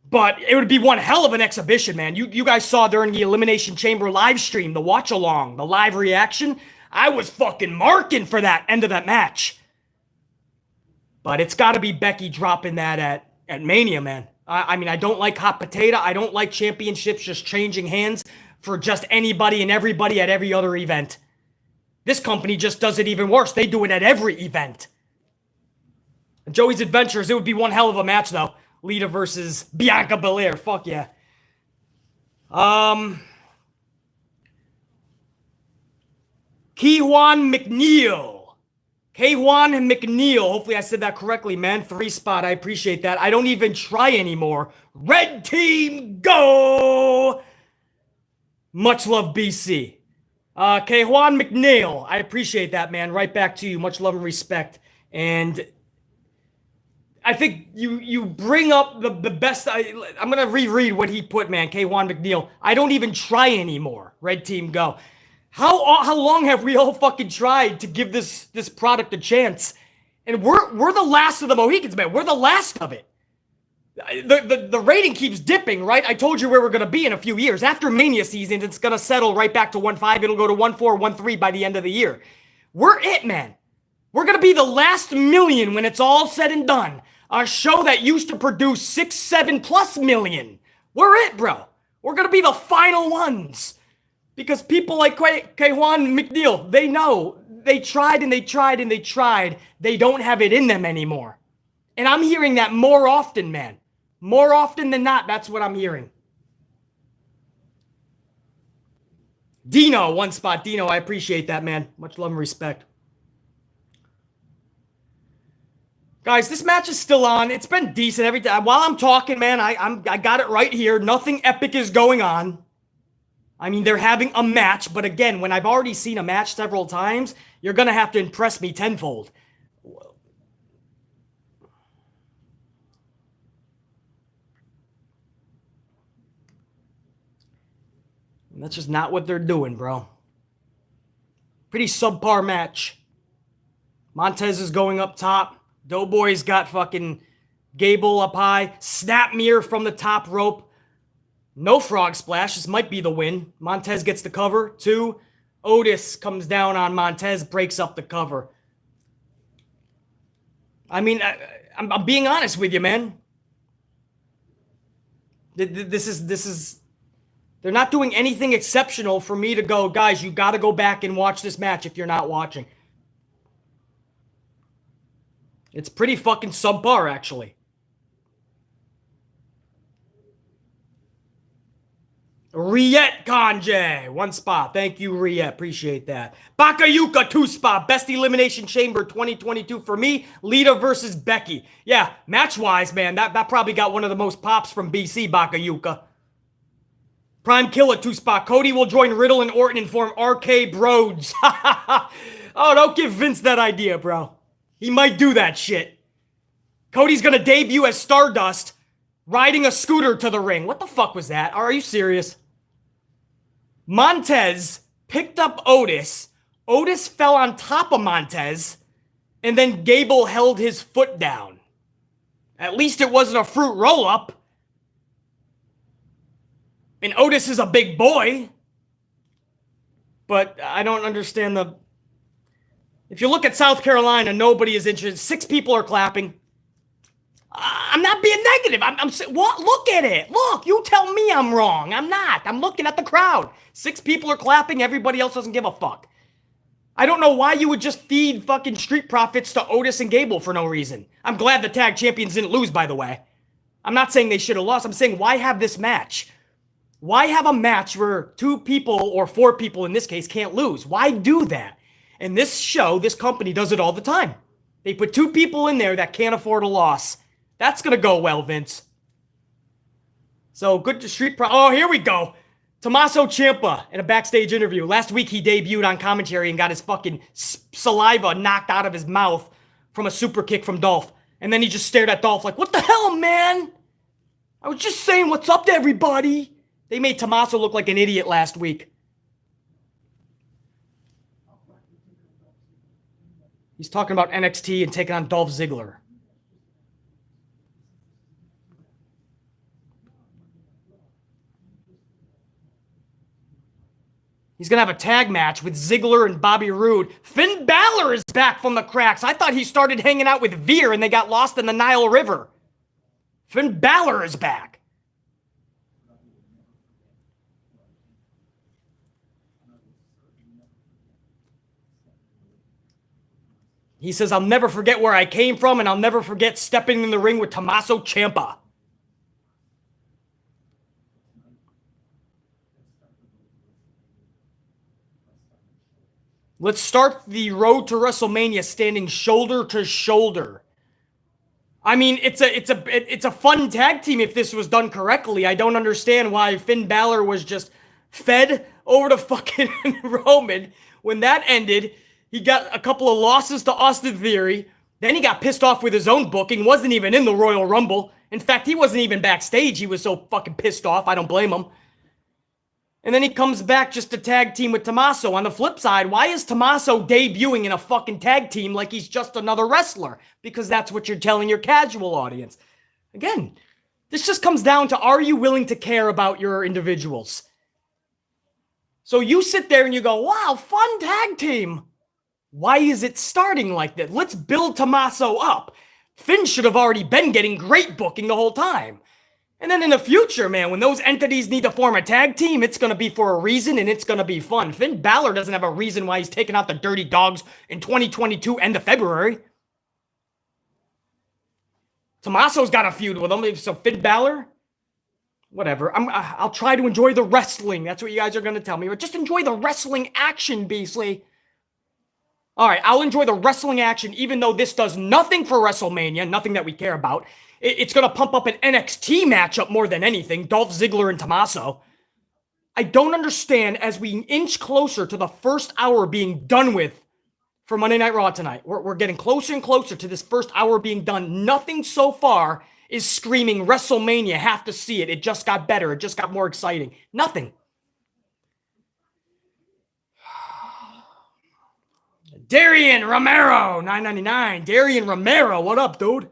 But it would be one hell of an exhibition, man. You guys saw during the Elimination Chamber live stream, the watch-along, the live reaction. I was fucking marking for that end of that match. But it's got to be Becky dropping that at Mania, man. I mean, I don't like hot potato. I don't like championships just changing hands for just anybody and everybody at every other event. This company just does it even worse. They do it at every event. Joey's Adventures, it would be one hell of a match, though. Lita versus Bianca Belair. Fuck yeah. Keyjuan McNeil. Keyjuan McNeil. Hopefully I said that correctly, man. 3 spot. I appreciate that. I don't even try anymore. Red team, go! Much love, BC. Keyjuan McNeil. I appreciate that, man. Right back to you. Much love and respect. And I think you bring up the best. I'm going to reread what he put, man. Keyjuan McNeil. I don't even try anymore. Red team, go. How long have we all fucking tried to give this product a chance? And we're the last of the Mohicans, man. We're the last of it. The rating keeps dipping, right? I told you where we're going to be in a few years. After Mania season, it's going to settle right back to 1.5. It'll go to 1.4, 1.3 by the end of the year. We're it, man. We're going to be the last million when it's all said and done. A show that used to produce 6, 7+ million. We're it, bro. We're going to be the final ones. Because people like Keyjuan McNeil, they know. They tried and they tried and they tried. They don't have it in them anymore. And I'm hearing that more often, man. More often than not, that's what I'm hearing. Dino, 1 spot. Dino, I appreciate that, man. Much love and respect. Guys, this match is still on. It's been decent every time. While I'm talking, man, I got it right here. Nothing epic is going on. I mean, they're having a match, but again, when I've already seen a match several times, you're going to have to impress me tenfold. And that's just not what they're doing, bro. Pretty subpar match. Montez is going up top. Doughboy's got fucking Gable up high. Snap mirror from the top rope. No frog splash. This might be the win. Montez gets the cover. 2. Otis comes down on Montez, breaks up the cover. I mean, I'm being honest with you, man. This is. They're not doing anything exceptional for me to go, guys, you got to go back and watch this match if you're not watching. It's pretty fucking subpar, actually. Riet Kanje, 1 spot. Thank you, Riet. Appreciate that. Bakayuka, 2 spot. Best Elimination Chamber 2022 for me. Lita versus Becky. Yeah, match-wise, man, that probably got one of the most pops from BC, Bakayuka. Prime Killer, 2 spot. Cody will join Riddle and Orton and form RK Broads. Oh, don't give Vince that idea, bro. He might do that shit. Cody's going to debut as Stardust, riding a scooter to the ring. What the fuck was that? Are you serious? Montez picked up Otis. Otis fell on top of Montez, and then Gable held his foot down. At least it wasn't a fruit roll-up. And Otis is a big boy. But I don't understand the... If you look at South Carolina, nobody is interested. 6 people are clapping. I'm not being negative. I'm what? Look at it. Look, you tell me I'm wrong. I'm not. I'm looking at the crowd. 6 people are clapping. Everybody else doesn't give a fuck. I don't know why you would just feed fucking Street Profits to Otis and Gable for no reason. I'm glad the tag champions didn't lose, by the way. I'm not saying they should have lost. I'm saying, why have this match? Why have a match where 2 people, or 4 people in this case, can't lose? Why do that? And this show, this company does it all the time. They put 2 people in there that can't afford a loss. That's going to go well, Vince. So, good to Street Pro... Oh, here we go. Tommaso Ciampa in a backstage interview. Last week, he debuted on commentary and got his fucking saliva knocked out of his mouth from a super kick from Dolph. And then he just stared at Dolph like, what the hell, man? I was just saying what's up to everybody. They made Tommaso look like an idiot last week. He's talking about NXT and taking on Dolph Ziggler. He's going to have a tag match with Ziggler and Bobby Roode. Finn Balor is back from the cracks. I thought he started hanging out with Veer and they got lost in the Nile River. Finn Balor is back. He says, I'll never forget where I came from and I'll never forget stepping in the ring with Tommaso Ciampa. Let's start the road to WrestleMania standing shoulder to shoulder. I mean, it's a fun tag team if this was done correctly. I don't understand why Finn Balor was just fed over to fucking Roman. When that ended, he got a couple of losses to Austin Theory. Then he got pissed off with his own booking. Wasn't even in the Royal Rumble. In fact, he wasn't even backstage. He was so fucking pissed off. I don't blame him. And then he comes back just to tag team with Tommaso. On the flip side, why is Tommaso debuting in a fucking tag team like he's just another wrestler? Because that's what you're telling your casual audience. Again, this just comes down to, are you willing to care about your individuals? So you sit there and you go, wow, fun tag team. Why is it starting like that? Let's build Tommaso up. Finn should have already been getting great booking the whole time. And then in the future, man, when those entities need to form a tag team, it's going to be for a reason and it's going to be fun. Finn Balor doesn't have a reason why he's taking out the Dirty Dogs in 2022 end of February. Tommaso's got a feud with him, so Finn Balor, whatever. I'll try to enjoy the wrestling. That's what you guys are going to tell me. But just enjoy the wrestling action, Beasley. All right, I'll enjoy the wrestling action, even though this does nothing for WrestleMania, nothing that we care about. It's going to pump up an NXT matchup more than anything, Dolph Ziggler and Tommaso. I don't understand, as we inch closer to the first hour being done with for Monday Night Raw tonight. We're getting closer and closer to this first hour being done. Nothing so far is screaming WrestleMania, have to see it. It just got better. It just got more exciting. Nothing. Darian Romero, $9.99. Darian Romero, what up, dude?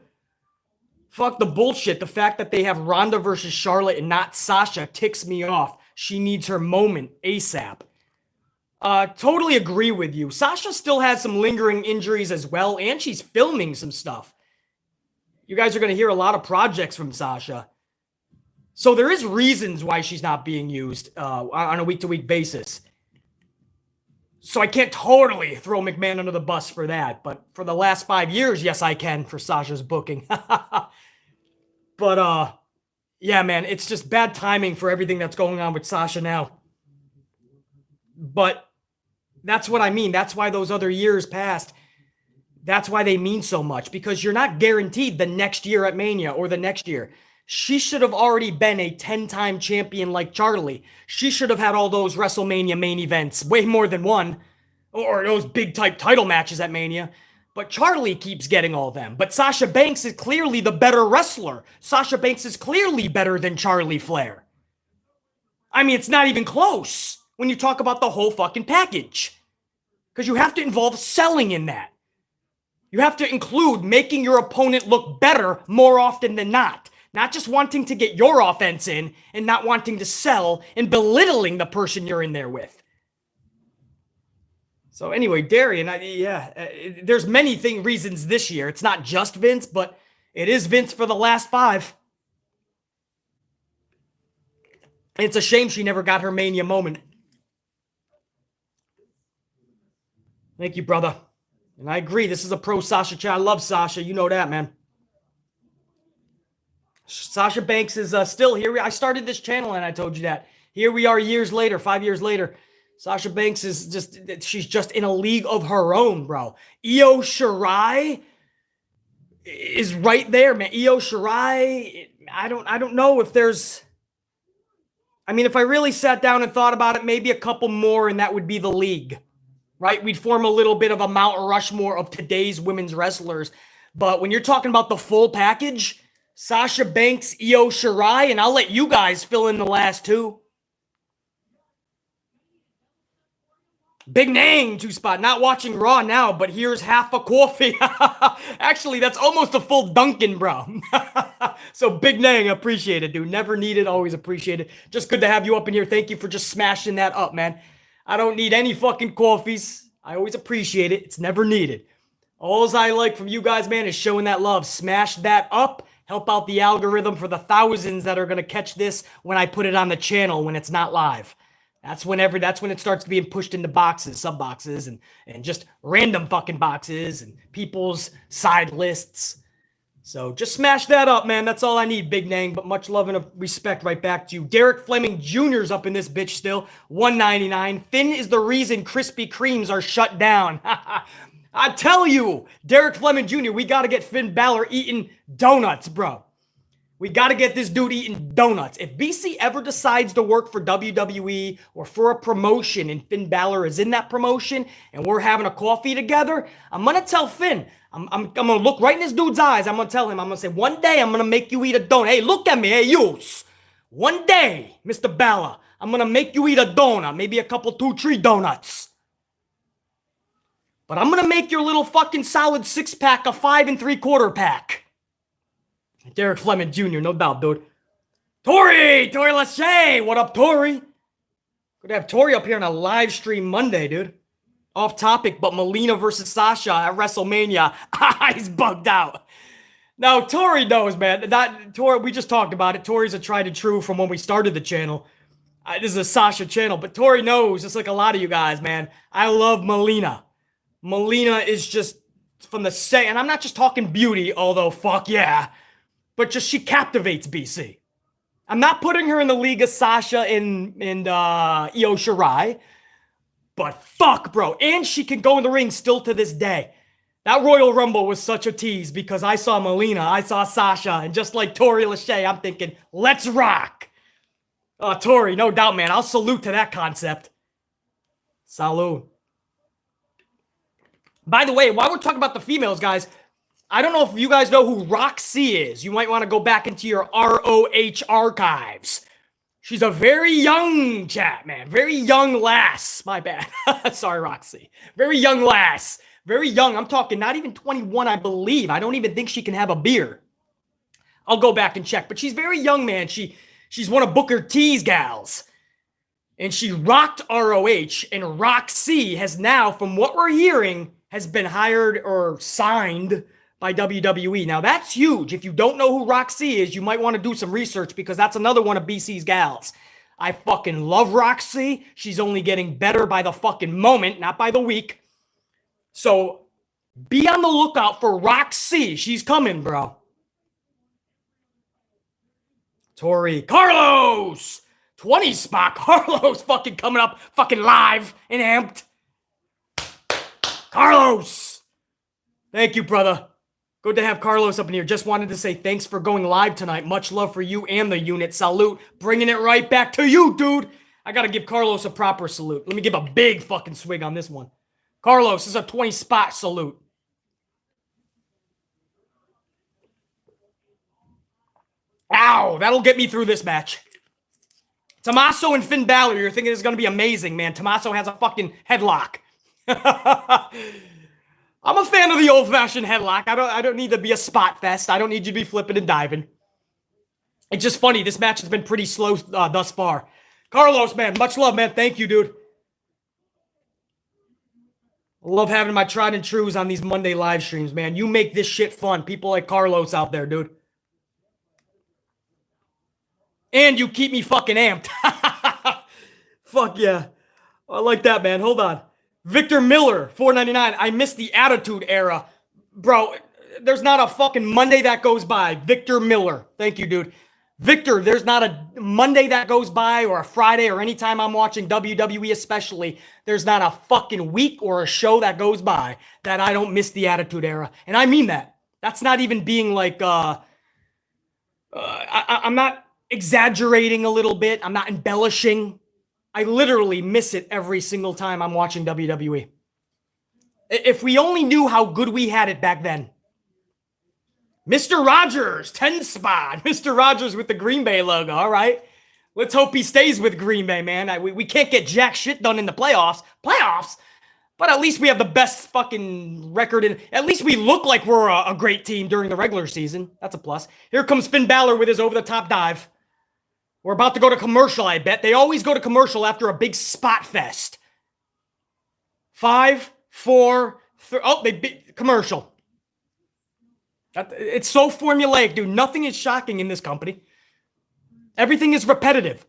Fuck the bullshit. The fact that they have Ronda versus Charlotte and not Sasha ticks me off. She needs her moment ASAP. Totally agree with you. Sasha still has some lingering injuries as well, and she's filming some stuff. You guys are going to hear a lot of projects from Sasha. So there is reasons why she's not being used on a week-to-week basis. So I can't totally throw McMahon under the bus for that. But for the last 5 years, yes, I can for Sasha's booking. But, yeah, man, it's just bad timing for everything that's going on with Sasha now. But that's what I mean. That's why those other years passed. That's why they mean so much. Because you're not guaranteed the next year at Mania or the next year. She should have already been a 10-time champion like Charlie. She should have had all those WrestleMania main events, way more than one, or those big-type title matches at Mania. But Charlie keeps getting all them. But Sasha Banks is clearly the better wrestler. Sasha Banks is clearly better than Charlie Flair. I mean, it's not even close when you talk about the whole fucking package. Because you have to involve selling in that. You have to include making your opponent look better more often than not. Not just wanting to get your offense in and not wanting to sell and belittling the person you're in there with. So anyway, Darian, there's many reasons this year. It's not just Vince, but it is Vince for the last 5. It's a shame she never got her Mania moment. Thank you, brother. And I agree, this is a pro Sasha chat. I love Sasha. You know that, man. Sasha Banks is still here. I started this channel and I told you that. Here we are years later, 5 years later. Sasha Banks is she's just in a league of her own, bro. Io Shirai is right there, man. Io Shirai, I don't know if there's, I mean, if I really sat down and thought about it, maybe a couple more and that would be the league, right? We'd form a little bit of a Mount Rushmore of today's women's wrestlers. But when you're talking about the full package, Sasha Banks, Io Shirai, and I'll let you guys fill in the last 2. Big name, 2-spot. Not watching Raw now, but here's half a coffee. Actually, that's almost a full Dunkin', bro. So big name, appreciate it, dude. Never needed, always appreciate it. Just good to have you up in here. Thank you for just smashing that up, man. I don't need any fucking coffees. I always appreciate it. It's never needed. All I like from you guys, man, is showing that love. Smash that up. Help out the algorithm for the thousands that are going to catch this when I put it on the channel when it's not live. That's when it starts being pushed into boxes, sub boxes, and just random fucking boxes and people's side lists. So just smash that up, man. That's all I need, Big Nang. But much love and respect right back to you. Derek Fleming Jr.'s up in this bitch still. $1.99. Finn is the reason Krispy Kremes are shut down. I tell you, Derek Fleming Jr., we got to get Finn Balor eating donuts, bro. We got to get this dude eating donuts. If BC ever decides to work for WWE or for a promotion and Finn Balor is in that promotion and we're having a coffee together, I'm going to tell Finn, I'm going to look right in this dude's eyes. I'm going to tell him, I'm going to say, one day I'm going to make you eat a donut. Hey, look at me. Hey, you. One day, Mr. Balor, I'm going to make you eat a donut. Maybe a couple, 2, 3 donuts. But I'm going to make your little fucking solid 6-pack a 5 3/4 pack. Derek Fleming Jr., no doubt, dude. Tori Lachey, what up, Tori? Good to have Tori up here on a live stream Monday, dude. Off topic, but Melina versus Sasha at WrestleMania. He's bugged out. Now, Tori knows, man. Tori, we just talked about it. Tori's a tried and true from when we started the channel. This is a Sasha channel, but Tori knows, just like a lot of you guys, man. I love Melina. Melina is just from the say, and I'm not just talking beauty, although fuck yeah. But just she captivates BC. I'm not putting her in the league of Sasha and Io Shirai. But fuck, bro. And she can go in the ring still to this day. That Royal Rumble was such a tease because I saw Melina, I saw Sasha, and just like Tori Lachey, I'm thinking, let's rock. Tori, no doubt, man. I'll salute to that concept. Salute. By the way, while we're talking about the females, guys, I don't know if you guys know who Roxy is. You might want to go back into your ROH archives. She's a very young chat, man. Very young lass. My bad. Sorry, Roxy. Very young lass. Very young. I'm talking not even 21, I believe. I don't even think she can have a beer. I'll go back and check. But she's very young, man. She's one of Booker T's gals. And she rocked ROH. And Roxy has now, from what we're hearing, has been hired or signed by WWE. Now, that's huge. If you don't know who Roxy is, you might want to do some research because that's another one of BC's gals. I fucking love Roxy. She's only getting better by the fucking moment, not by the week. So, be on the lookout for Roxy. She's coming, bro. Tori. Carlos! 20 spot. Carlos fucking coming up fucking live and amped. Carlos! Thank you, brother. Good to have Carlos up in here. Just wanted to say thanks for going live tonight. Much love for you and the unit. Salute. Bringing it right back to you, dude. I got to give Carlos a proper salute. Let me give a big fucking swig on this one. Carlos, this is a 20 spot salute. Ow, that'll get me through this match. Tommaso and Finn Balor, you're thinking it's going to be amazing, man. Tommaso has a fucking headlock. I'm a fan of the old-fashioned headlock. I don't need to be a spot fest. I don't need you to be flipping and diving. It's just funny. This match has been pretty slow thus far. Carlos, man, much love, man. Thank you, dude. I love having my tried and trues on these Monday live streams, man. You make this shit fun. People like Carlos out there, dude. And you keep me fucking amped. Fuck yeah. I like that, man. Hold on. Victor Miller, $4.99. I missed the Attitude Era. Bro, there's not a fucking Monday that goes by. Victor Miller. Thank you, dude. Victor, there's not a Monday that goes by or a Friday or anytime I'm watching WWE especially, there's not a fucking week or a show that goes by that I don't miss the Attitude Era. And I mean that. That's not even being like, I'm not exaggerating a little bit. I'm not embellishing. I literally miss it every single time I'm watching WWE. If we only knew how good we had it back then. Mr. Rogers, 10 spot. Mr. Rogers with the Green Bay logo. All right. Let's hope he stays with Green Bay, man. We can't get jack shit done in the playoffs. But at least we have the best fucking record. At least we look like we're a great team during the regular season. That's a plus. Here comes Finn Balor with his over-the-top dive. We're about to go to commercial, I bet. They always go to commercial after a big spot fest. 5, 4, 3. Oh, commercial. It's so formulaic, dude. Nothing is shocking in this company. Everything is repetitive.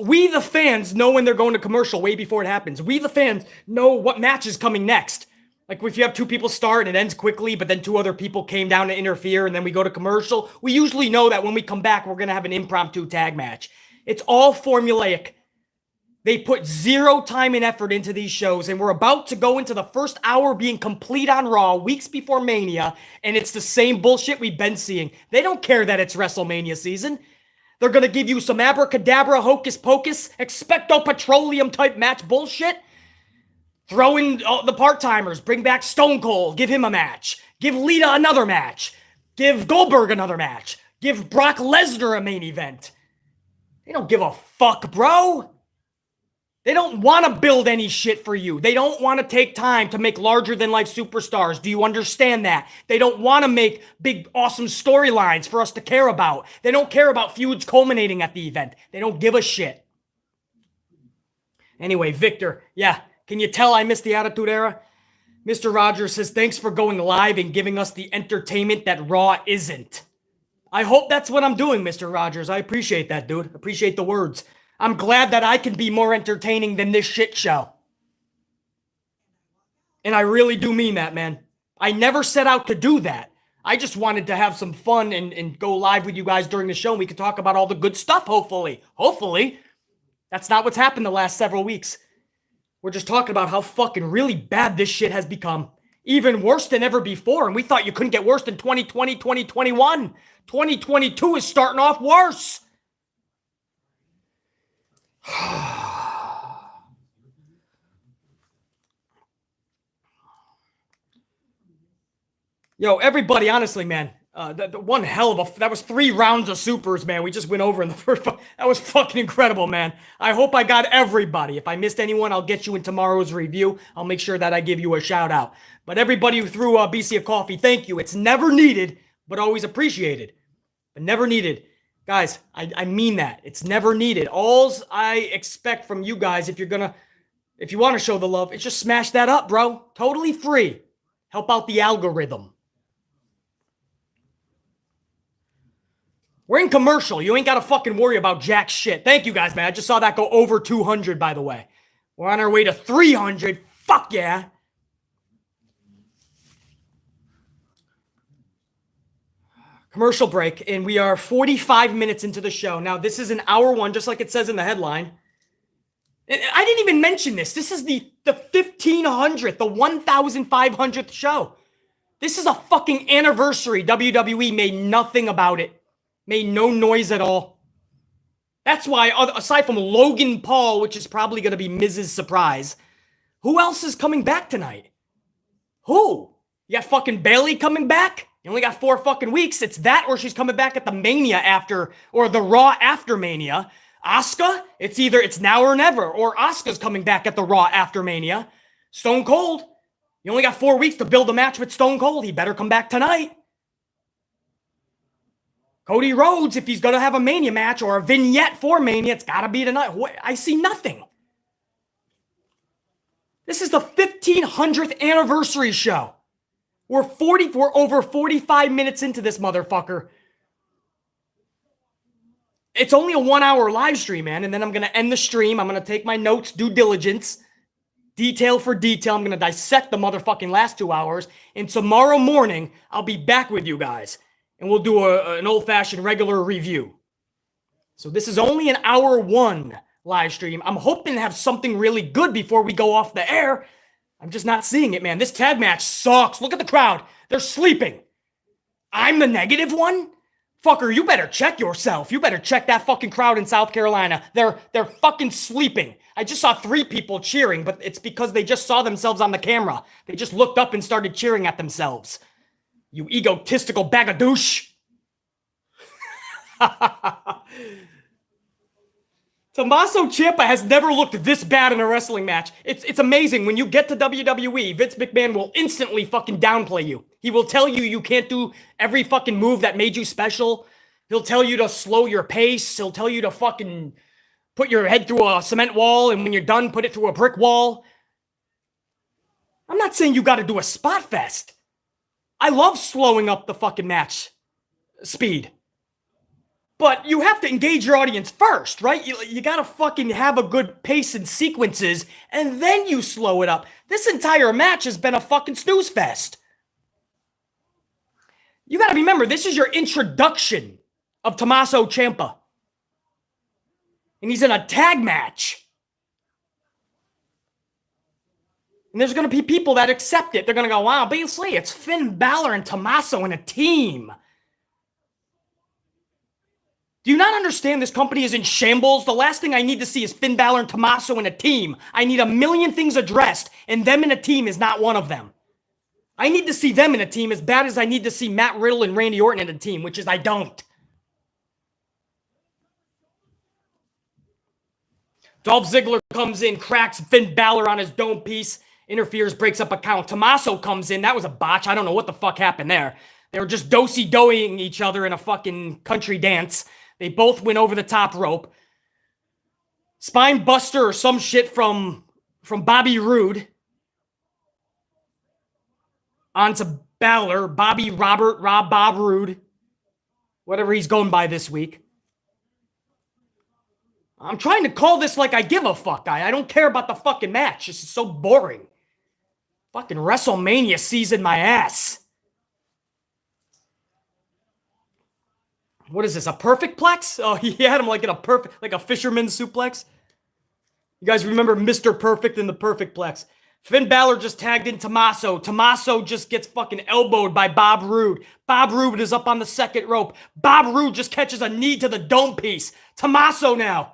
We, the fans, know when they're going to commercial way before it happens. We, the fans, know what match is coming next. Like if you have 2 people start and it ends quickly, but then 2 other people came down to interfere and then we go to commercial, we usually know that when we come back, we're going to have an impromptu tag match. It's all formulaic. They put 0 time and effort into these shows, and we're about to go into the first hour being complete on Raw weeks before Mania, and it's the same bullshit we've been seeing. They don't care that it's WrestleMania season. They're going to give you some abracadabra, hocus pocus, expecto petroleum type match bullshit. Throw in the part-timers, bring back Stone Cold, give him a match. Give Lita another match. Give Goldberg another match. Give Brock Lesnar a main event. They don't give a fuck, bro. They don't want to build any shit for you. They don't want to take time to make larger-than-life superstars. Do you understand that? They don't want to make big, awesome storylines for us to care about. They don't care about feuds culminating at the event. They don't give a shit. Anyway, Victor, yeah, can you tell I missed the Attitude Era? Mr. Rogers says, thanks for going live and giving us the entertainment that Raw isn't. I hope that's what I'm doing, Mr. Rogers. I appreciate that, dude. Appreciate the words. I'm glad that I can be more entertaining than this shit show. And I really do mean that, man. I never set out to do that. I just wanted to have some fun and go live with you guys during the show, and we could talk about all the good stuff, hopefully. Hopefully. That's not what's happened the last several weeks. We're just talking about how fucking really bad this shit has become. Even worse than ever before, and we thought you couldn't get worse than 2020, 2021. 2022 is starting off worse. Yo, everybody, honestly, man, the one hell of that was 3 rounds of supers, man. We just went over in the first. That was fucking incredible, man. I hope I got everybody. If I missed anyone, I'll get you in tomorrow's review. I'll make sure that I give you a shout out. But everybody who threw BC a coffee, thank you. It's never needed, but always appreciated. But never needed. Guys, I mean that. It's never needed. All I expect from you guys, if you want to show the love, it's just smash that up, bro. Totally free. Help out the algorithm. We're in commercial. You ain't got to fucking worry about jack shit. Thank you guys, man. I just saw that go over 200, by the way. We're on our way to 300. Fuck yeah. Commercial break, and we are 45 minutes into the show. Now, this is an hour 1, just like it says in the headline. And I didn't even mention this. This is the 1,500th, the 1,500th show. This is a fucking anniversary. WWE made nothing about it. Made no noise at all. That's why, aside from Logan Paul, which is probably going to be Miz's surprise, who else is coming back tonight? Who? You got fucking Bayley coming back? You only got 4 fucking weeks. It's that or she's coming back at the Mania after, or the Raw after Mania. Asuka, it's now or never, or Asuka's coming back at the Raw after Mania. Stone Cold, you only got 4 weeks to build a match with Stone Cold. He better come back tonight. Cody Rhodes, if he's going to have a Mania match or a vignette for Mania, it's got to be tonight. I see nothing. This is the 1500th anniversary show. We're over 45 minutes into this motherfucker. It's only a 1-hour live stream, man, and then I'm going to end the stream. I'm going to take my notes, due diligence, detail for detail. I'm going to dissect the motherfucking last 2 hours, and tomorrow morning, I'll be back with you guys, and we'll do an old-fashioned regular review. So this is only an hour 1 live stream. I'm hoping to have something really good before we go off the air. I'm just not seeing it, man. This tag match sucks. Look at the crowd. They're sleeping. I'm the negative one? Fucker, you better check yourself. You better check that fucking crowd in South Carolina. They're fucking sleeping. I just saw 3 people cheering, but it's because they just saw themselves on the camera. They just looked up and started cheering at themselves. You egotistical bag of douche. Tommaso Ciampa has never looked this bad in a wrestling match. It's amazing. When you get to WWE, Vince McMahon will instantly fucking downplay you. He will tell you you can't do every fucking move that made you special. He'll tell you to slow your pace. He'll tell you to fucking put your head through a cement wall, and when you're done, put it through a brick wall. I'm not saying you got to do a spot fest. I love slowing up the fucking match speed. But you have to engage your audience first, right? You gotta fucking have a good pace and sequences, and then you slow it up. This entire match has been a fucking snooze fest. You gotta remember, this is your introduction of Tommaso Ciampa. And he's in a tag match. And there's gonna be people that accept it. They're gonna go, wow, Bayley, it's Finn Balor and Tommaso in a team. Do you not understand this company is in shambles? The last thing I need to see is Finn Balor and Tommaso in a team. I need a million things addressed, and them in a team is not one of them. I need to see them in a team as bad as I need to see Matt Riddle and Randy Orton in a team, which is I don't. Dolph Ziggler comes in, cracks Finn Balor on his dome piece, interferes, breaks up a count. Tommaso comes in. That was a botch. I don't know what the fuck happened there. They were just do-si-doing each other in a fucking country dance. They both went over the top rope. Spine buster or some shit from Bobby Roode onto Balor. Bob Roode. Whatever he's going by this week. I'm trying to call this like I give a fuck. I don't care about the fucking match. This is so boring. Fucking WrestleMania season my ass. What is this, a perfect plex? Oh, he had him like in a fisherman's suplex. You guys remember Mr. Perfect in the perfect plex. Finn Balor just tagged in Tommaso. Tommaso just gets fucking elbowed by Bob Roode. Bob Roode is up on the second rope. Bob Roode just catches a knee to the dome piece. Tommaso now.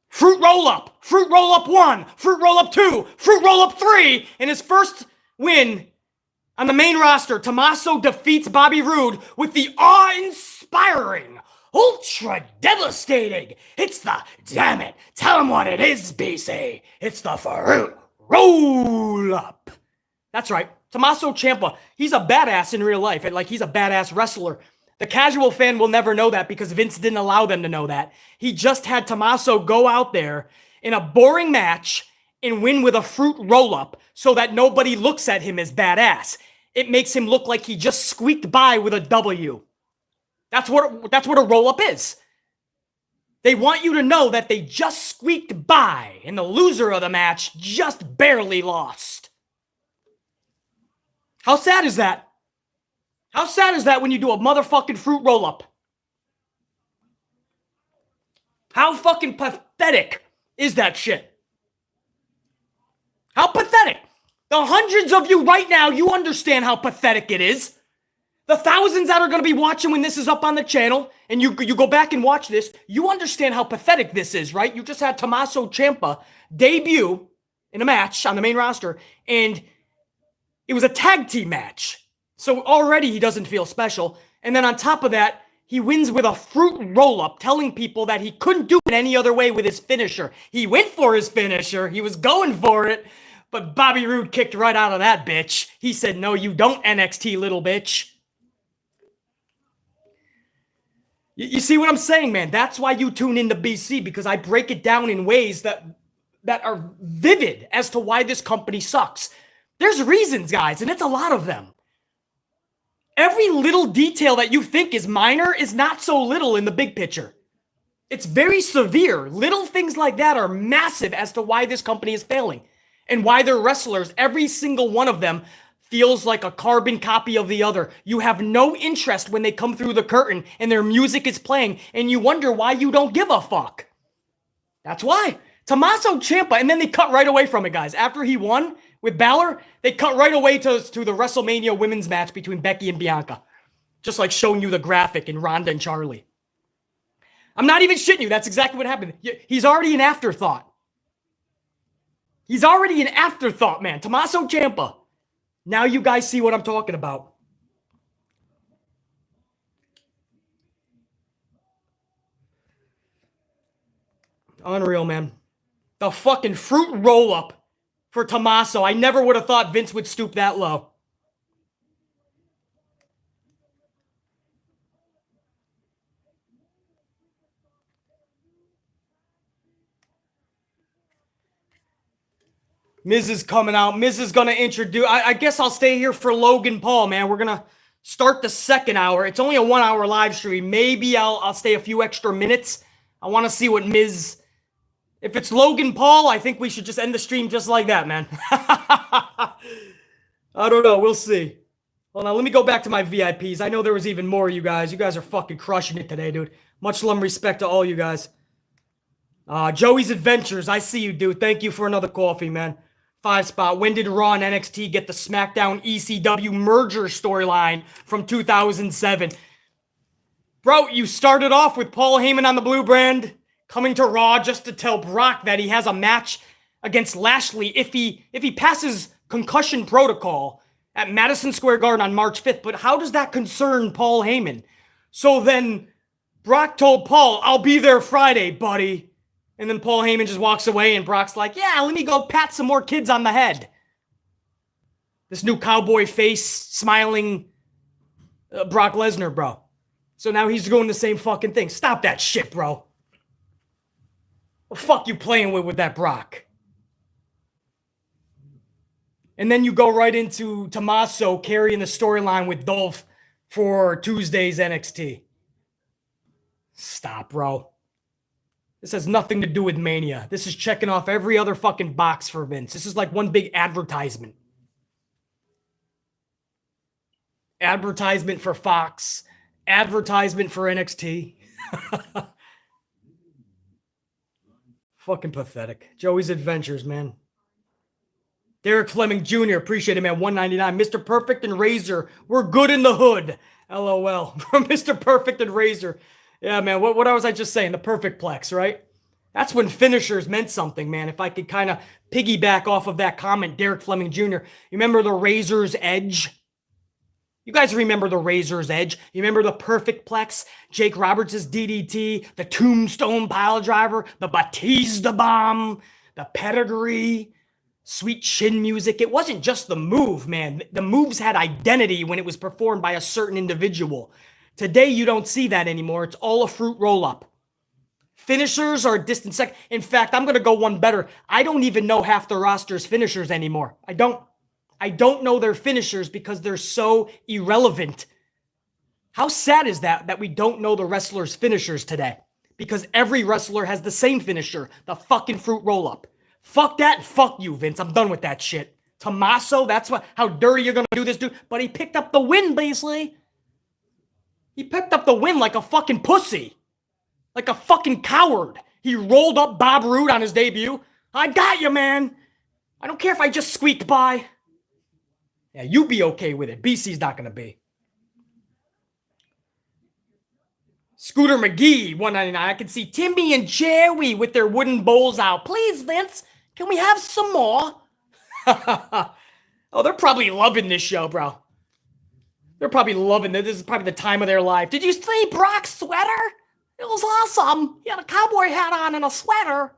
Fruit roll-up. Fruit roll-up 1. Fruit roll-up 2. Fruit roll-up 3. In his first win on the main roster, Tommaso defeats Bobby Roode with the awe-inspiring, ultra-devastating, it's the, damn it, tell him what it is, BC. It's the fruit roll-up. That's right, Tommaso Ciampa, he's a badass in real life, and like he's a badass wrestler. The casual fan will never know that because Vince didn't allow them to know that. He just had Tommaso go out there in a boring match and win with a fruit roll-up so that nobody looks at him as badass. It makes him look like he just squeaked by with a W. That's what a roll-up is. They want you to know that they just squeaked by, and the loser of the match just barely lost. How sad is that? How sad is that when you do a motherfucking fruit roll-up? How fucking pathetic is that shit? How pathetic. The hundreds of you right now, you understand how pathetic it is. The thousands that are going to be watching when this is up on the channel, and you go back and watch this, you understand how pathetic this is, right? You just had Tommaso Ciampa debut in a match on the main roster, and It was a tag team match. So already he doesn't feel special. And then on top of that, he wins with a fruit roll-up, telling people that he couldn't do it any other way with his finisher. He went for his finisher. He was going for it. But Bobby Roode kicked right out of that bitch. He said, no, you don't, NXT, little bitch. You see what I'm saying, man? That's why you tune into BC, because I break it down in ways that are vivid as to why this company sucks. There's reasons, guys, and it's a lot of them. Every little detail that you think is minor is not so little in the big picture. It's very severe. Little things like that are massive as to why this company is failing and why their wrestlers, every single one of them, feels like a carbon copy of the other. You have no interest when they come through the curtain and their music is playing, and you wonder why you don't give a fuck. That's why. Tommaso Ciampa, and then they cut right away from it, guys. After he won with Balor, they cut right away to the WrestleMania women's match between Becky and Bianca. Just like showing you the graphic in Ronda and Charlie. I'm not even shitting you. That's exactly what happened. He's already an afterthought. He's already an afterthought, man. Tommaso Ciampa. Now you guys see what I'm talking about. Unreal, man. The fucking fruit roll-up for Tommaso. I never would have thought Vince would stoop that low. Miz is coming out. Miz is going to introduce... I guess I'll stay here for Logan Paul, man. We're going to start the second hour. It's only a 1 hour live stream. Maybe I'll stay a few extra minutes. I want to see what Miz... If it's Logan Paul, I think we should just end the stream just like that, man. I don't know. We'll see. Hold on. Let me go back to my VIPs. I know there was even more of you guys. You guys are fucking crushing it today, dude. Much love and respect to all you guys. Joey's Adventures. I see you, dude. Thank you for another coffee, man. 5 spot. When did Raw and NXT get the SmackDown ECW merger storyline from 2007? Bro, you started off with Paul Heyman on the blue brand, coming to Raw just to tell Brock that he has a match against Lashley if he passes concussion protocol at Madison Square Garden on March 5th. But how does that concern Paul Heyman? So then Brock told Paul, I'll be there Friday, buddy. And then Paul Heyman just walks away and Brock's like, yeah, let me go pat some more kids on the head. This new cowboy face, smiling Brock Lesnar, bro. So now he's doing the same fucking thing. Stop that shit, bro. What the fuck you playing with that Brock? And then you go right into Tommaso carrying the storyline with Dolph for Tuesday's NXT. Stop, bro. This has nothing to do with Mania. This is checking off every other fucking box for Vince. This is like one big advertisement. Advertisement for Fox. Advertisement for NXT. Fucking pathetic. Joey's Adventures, man. Derek Fleming Jr., appreciate it, man. $1.99. Mr. Perfect and Razor, we're good in the hood. LOL. From Mr. Perfect and Razor. Yeah, man, what was I just saying? The perfect plex, right? That's when finishers meant something, man. If I could kind of piggyback off of that comment, Derek Fleming Jr., you remember the Razor's Edge? You guys remember the Razor's Edge? You remember the perfect plex? Jake Roberts' DDT, the Tombstone Piledriver, the Batista Bomb, the Pedigree, sweet shin music. It wasn't just the move, man. The moves had identity when it was performed by a certain individual. Today, you don't see that anymore. It's all a fruit roll-up. Finishers are a distant second. In fact, I'm going to go one better. I don't even know half the roster's finishers anymore. I don't know their finishers because they're so irrelevant. How sad is that we don't know the wrestlers' finishers today? Because every wrestler has the same finisher, the fucking fruit roll-up. Fuck that and fuck you, Vince. I'm done with that shit. Tommaso, that's how dirty you're going to do this, dude. But he picked up the win, basically. He picked up the win like a fucking pussy. Like a fucking coward. He rolled up Bob Roode on his debut. I got you, man. I don't care if I just squeaked by. Yeah, you be okay with it. BC's not going to be. Scooter McGee, $1.99. I can see Timmy and Joey with their wooden bowls out. Please, Vince, can we have some more? Oh, they're probably loving this show, bro. They're probably loving it. This is probably the time of their life. Did you see Brock's sweater? It was awesome. He had a cowboy hat on and a sweater.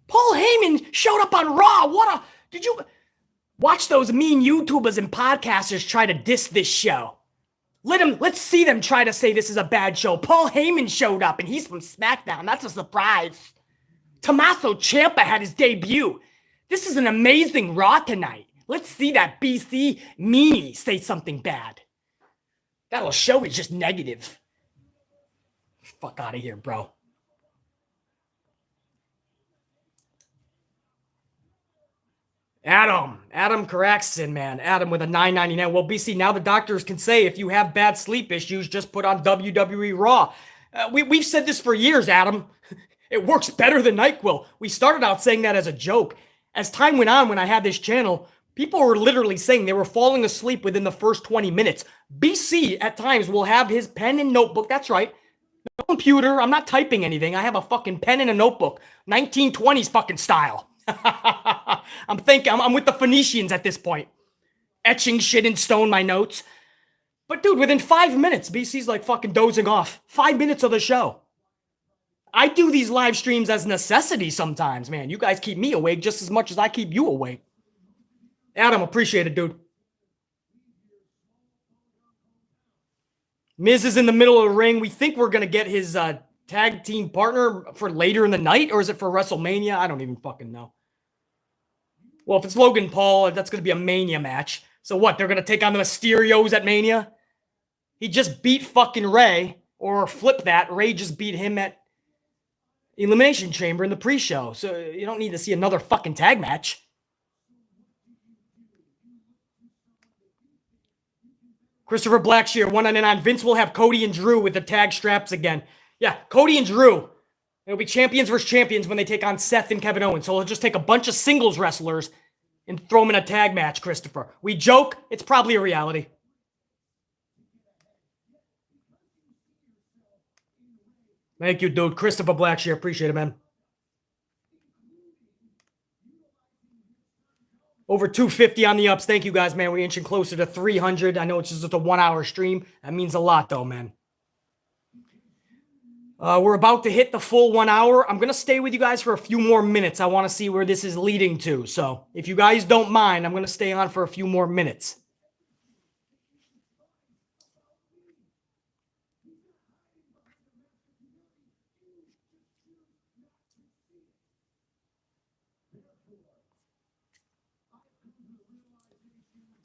Paul Heyman showed up on Raw. Did you watch those mean YouTubers and podcasters try to diss this show? Let's see them try to say this is a bad show. Paul Heyman showed up and he's from SmackDown. That's a surprise. Tommaso Ciampa had his debut. This is an amazing Raw tonight. Let's see that BC meanie say something bad. That'll show he's just negative. Fuck out of here, bro. Adam Caraxon, man. Adam with a $9.99. Well, BC, now the doctors can say if you have bad sleep issues, just put on WWE Raw. We've said this for years, Adam. It works better than NyQuil. We started out saying that as a joke. As time went on, when I had this channel, people were literally saying they were falling asleep within the first 20 minutes. BC, at times, will have his pen and notebook. That's right. No computer. I'm not typing anything. I have a fucking pen and a notebook. 1920s fucking style. I'm with the Phoenicians at this point. Etching shit in stone, my notes. But dude, within 5 minutes, BC's like fucking dozing off. 5 minutes of the show. I do these live streams as necessity sometimes, man. You guys keep me awake just as much as I keep you awake. Adam, appreciate it, dude. Miz is in the middle of the ring. We think we're going to get his tag team partner for later in the night, or is it for WrestleMania? I don't even fucking know. Well, if it's Logan Paul, that's going to be a Mania match. So what, they're going to take on the Mysterios at Mania? He just beat fucking Ray, or flip that, Ray just beat him at Elimination Chamber in the pre-show. So you don't need to see another fucking tag match. Christopher Blackshear, 199. Vince will have Cody and Drew with the tag straps again. Yeah, Cody and Drew. It'll be champions versus champions when they take on Seth and Kevin Owens. So he'll just take a bunch of singles wrestlers and throw them in a tag match, Christopher. We joke. It's probably a reality. Thank you, dude. Christopher Blackshear. Appreciate it, man. Over 250 on the ups. Thank you, guys, man. We're inching closer to 300. I know it's just a 1 hour stream. That means a lot, though, man. We're about to hit the full 1 hour. I'm going to stay with you guys for a few more minutes. I want to see where this is leading to. So if you guys don't mind, I'm going to stay on for a few more minutes.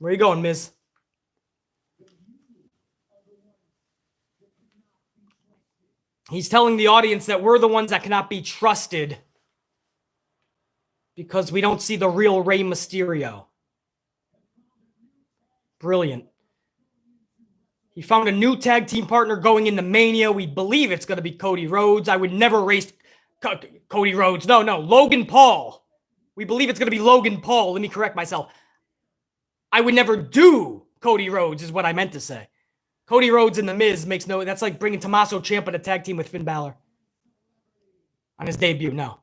Where you going, Miz? He's telling the audience that we're the ones that cannot be trusted because we don't see the real Rey Mysterio. Brilliant. He found a new tag team partner going into Mania. We believe it's going to be Cody Rhodes. I would never race Cody Rhodes. No, Logan Paul. We believe it's going to be Logan Paul. Let me correct myself. I would never do Cody Rhodes is what I meant to say. Cody Rhodes and The Miz makes no... That's like bringing Tommaso Ciampa to tag team with Finn Balor. On his debut, no.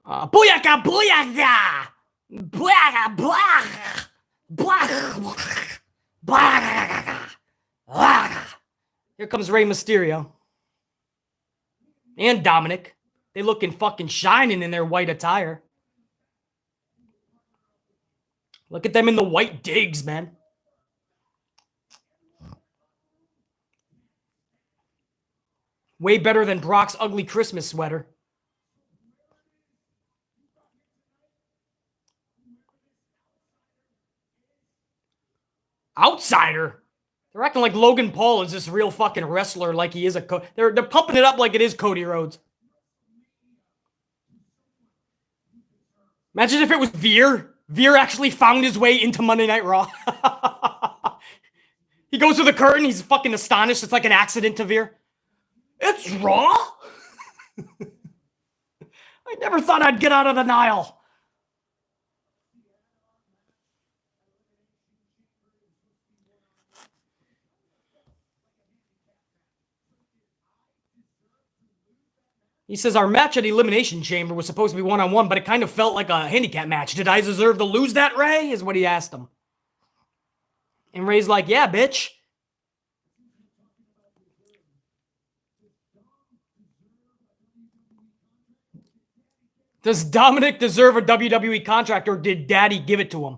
Booyaka, booyaka! Booyaka, booyaka! Booyaka, booyaka! Here comes Rey Mysterio. And Dominic. They looking fucking shining in their white attire. Look at them in the white digs, man. Way better than Brock's ugly Christmas sweater. Outsider? They're acting like Logan Paul is this real fucking wrestler, like he is a... They're pumping it up like it is Cody Rhodes. Imagine if it was Veer. Veer actually found his way into Monday Night Raw. He goes through the curtain. He's fucking astonished. It's like an accident to Veer. It's Raw? I never thought I'd get out of the Nile. He says, our match at Elimination Chamber was supposed to be one-on-one, but it kind of felt like a handicap match. Did I deserve to lose that, Ray? Is what he asked him. And Ray's like, yeah, bitch. Does Dominic deserve a WWE contract, or did Daddy give it to him?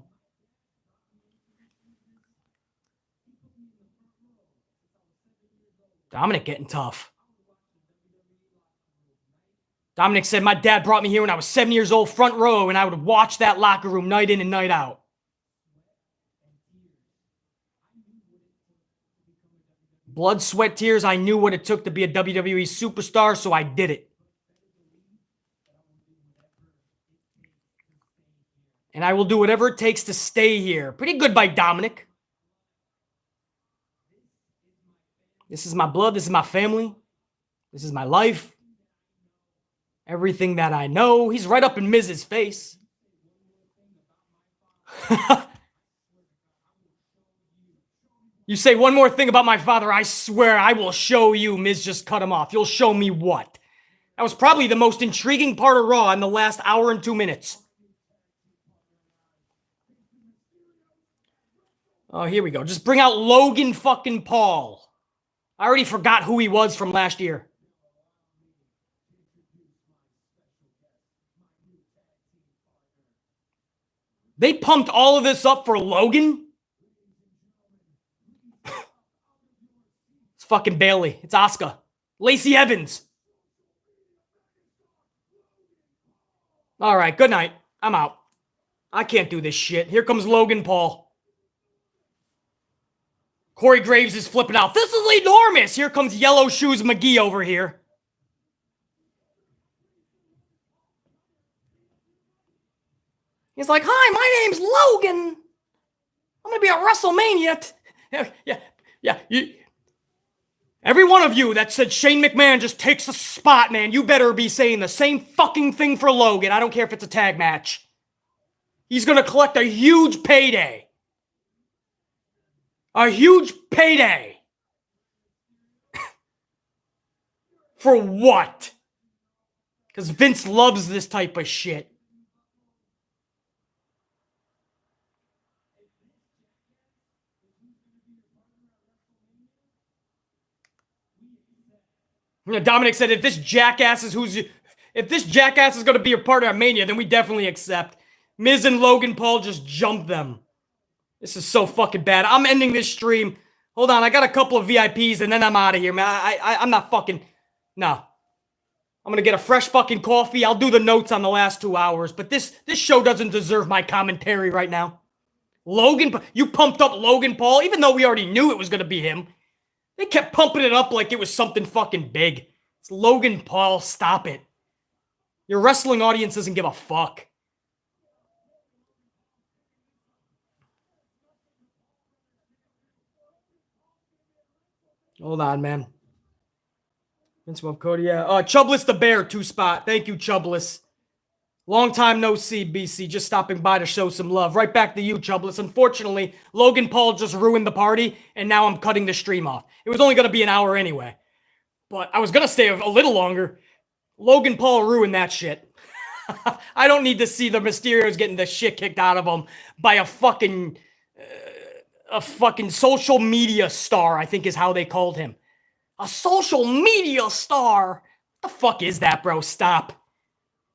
Dominic getting tough. Dominic said, my dad brought me here when I was 7 years old, front row, and I would watch that locker room night in and night out. Blood, sweat, tears. I knew what it took to be a WWE superstar, so I did it. And I will do whatever it takes to stay here. Pretty good by Dominic. This is my blood. This is my family. This is my life. Everything that I know. He's right up in Miz's face. You say one more thing about my father, I swear I will show you. Miz just cut him off. You'll show me what? That was probably the most intriguing part of Raw in the last hour and 2 minutes. Oh, here we go. Just bring out Logan fucking Paul. I already forgot who he was from last year. They pumped all of this up for Logan? It's fucking Bayley. It's Asuka. Lacey Evans. All right, good night. I'm out. I can't do this shit. Here comes Logan Paul. Corey Graves is flipping out. This is enormous. Here comes Yellow Shoes McGee over here. He's like, hi, my name's Logan. I'm going to be at WrestleMania. Every one of you that said Shane McMahon just takes a spot, man, you better be saying the same fucking thing for Logan. I don't care if it's a tag match. He's going to collect a huge payday. A huge payday. For what? Because Vince loves this type of shit. You know, Dominic said, if this jackass is going to be a part of our Mania, then we definitely accept. Miz and Logan Paul just jumped them. This is so fucking bad. I'm ending this stream. Hold on, I got a couple of VIPs and then I'm out of here, man. I'm not fucking... No. I'm going to get a fresh fucking coffee. I'll do the notes on the last 2 hours. But this show doesn't deserve my commentary right now. You pumped up Logan Paul, even though we already knew it was going to be him. They kept pumping it up like it was something fucking big. It's Logan Paul. Stop it. Your wrestling audience doesn't give a fuck. Hold on, man. Vince Love Cody, yeah. Chubless the Bear, 2-spot. Thank you, Chubless. Long time no see, BC. Just stopping by to show some love. Right back to you, Chubless. Unfortunately, Logan Paul just ruined the party, and now I'm cutting the stream off. It was only going to be an hour anyway. But I was going to stay a little longer. Logan Paul ruined that shit. I don't need to see the Mysterios getting the shit kicked out of them by a fucking social media star, I think is how they called him. A social media star? What the fuck is that, bro? Stop.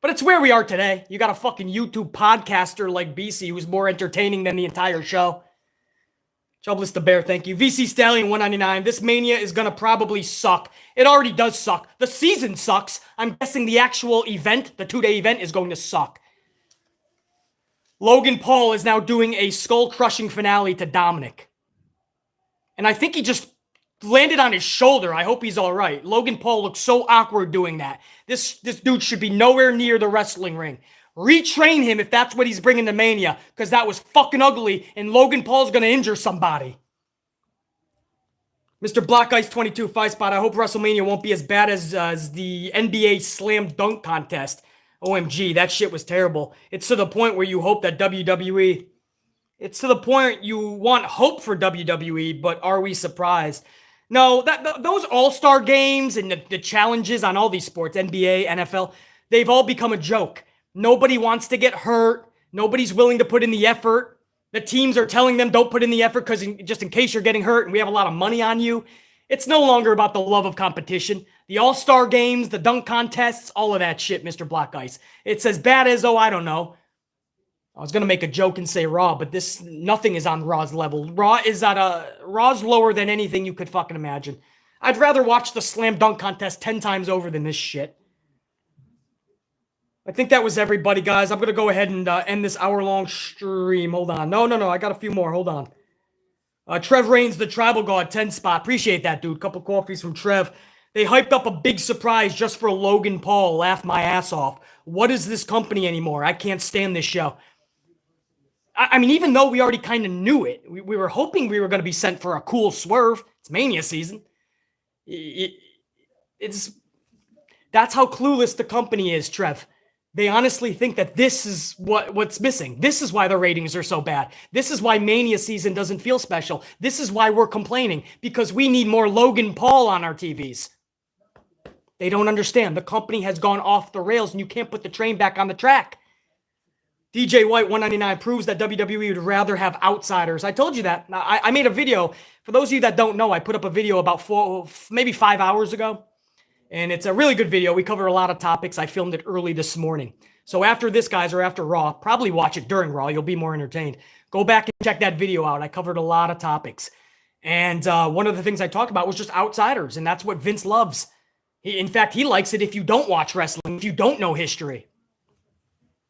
But it's where we are today. You got a fucking YouTube podcaster like BC who's more entertaining than the entire show. Chubless the Bear, thank you. VC Stallion 199. This Mania is going to probably suck. It already does suck. The season sucks. I'm guessing the actual event, the 2-day event, is going to suck. Logan Paul is now doing a skull-crushing finale to Dominic. And I think he just landed on his shoulder. I hope he's all right. Logan Paul looks so awkward doing that. This dude should be nowhere near the wrestling ring. Retrain him if that's what he's bringing to Mania, because that was fucking ugly, and Logan Paul's going to injure somebody. Mr. Black Ice 22, 5-spot. I hope WrestleMania won't be as bad as the NBA Slam Dunk Contest. OMG, that shit was terrible. It's to the point where you hope that WWE... It's to the point you want hope for WWE, but are we surprised? No, those all-star games and the challenges on all these sports, NBA, NFL, they've all become a joke. Nobody wants to get hurt. Nobody's willing to put in the effort. The teams are telling them don't put in the effort because just in case you're getting hurt and we have a lot of money on you. It's no longer about the love of competition. The all-star games, the dunk contests, all of that shit, Mr. Black Ice. It's as bad as, oh, I don't know. I was going to make a joke and say Raw, but nothing is on Raw's level. Raw's lower than anything you could fucking imagine. I'd rather watch the slam dunk contest 10 times over than this shit. I think that was everybody, guys. I'm going to go ahead and end this hour-long stream. Hold on. No. I got a few more. Hold on. Trev Reigns, the Tribal God, 10 spot. Appreciate that, dude. Couple coffees from Trev. They hyped up a big surprise just for Logan Paul. Laughed my ass off. What is this company anymore? I can't stand this show. I mean, even though we already kind of knew it, we were hoping we were going to be sent for a cool swerve. It's Mania season. That's how clueless the company is, Trev. They honestly think that this is what's missing. This is why the ratings are so bad. This is why Mania season doesn't feel special. This is why we're complaining, because we need more Logan Paul on our TVs. They don't understand. The company has gone off the rails, and you can't put the train back on the track. DJ White 199 proves that WWE would rather have outsiders. I told you that. I made a video. For those of you that don't know, I put up a video about maybe 5 hours ago. And it's a really good video. We cover a lot of topics. I filmed it early this morning. So after this, guys, or after Raw, probably watch it during Raw. You'll be more entertained. Go back and check that video out. I covered a lot of topics. And one of the things I talked about was just outsiders. And that's what Vince loves. In fact, he likes it if you don't watch wrestling, if you don't know history.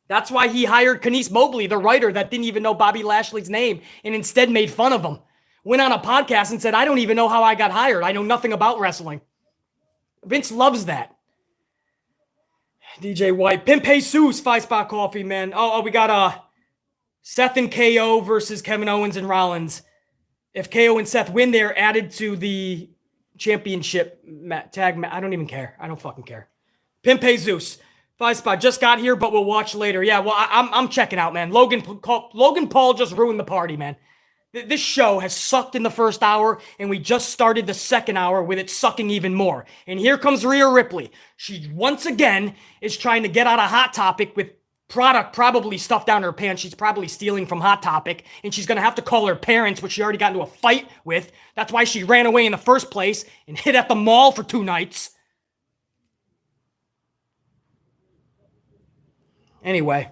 That's why he hired Kenice Mobley, the writer that didn't even know Bobby Lashley's name and instead made fun of him. Went on a podcast and said, I don't even know how I got hired. I know nothing about wrestling. Vince loves that. DJ White. Pimp Jesus, 5-spot coffee, man. Oh, we got Seth and KO versus Kevin Owens and Rollins. If KO and Seth win, they're added to the championship tag. I don't even care. I don't fucking care. Pimp Jesus. 5-spot, just got here, but we'll watch later. Yeah, well, I'm checking out, man. Logan Paul just ruined the party, man. This show has sucked in the first hour, and we just started the second hour with it sucking even more. And here comes Rhea Ripley. She, once again, is trying to get out of Hot Topic with product probably stuffed down her pants. She's probably stealing from Hot Topic, and she's going to have to call her parents, which she already got into a fight with. That's why she ran away in the first place and hid at the mall for 2 nights. Anyway,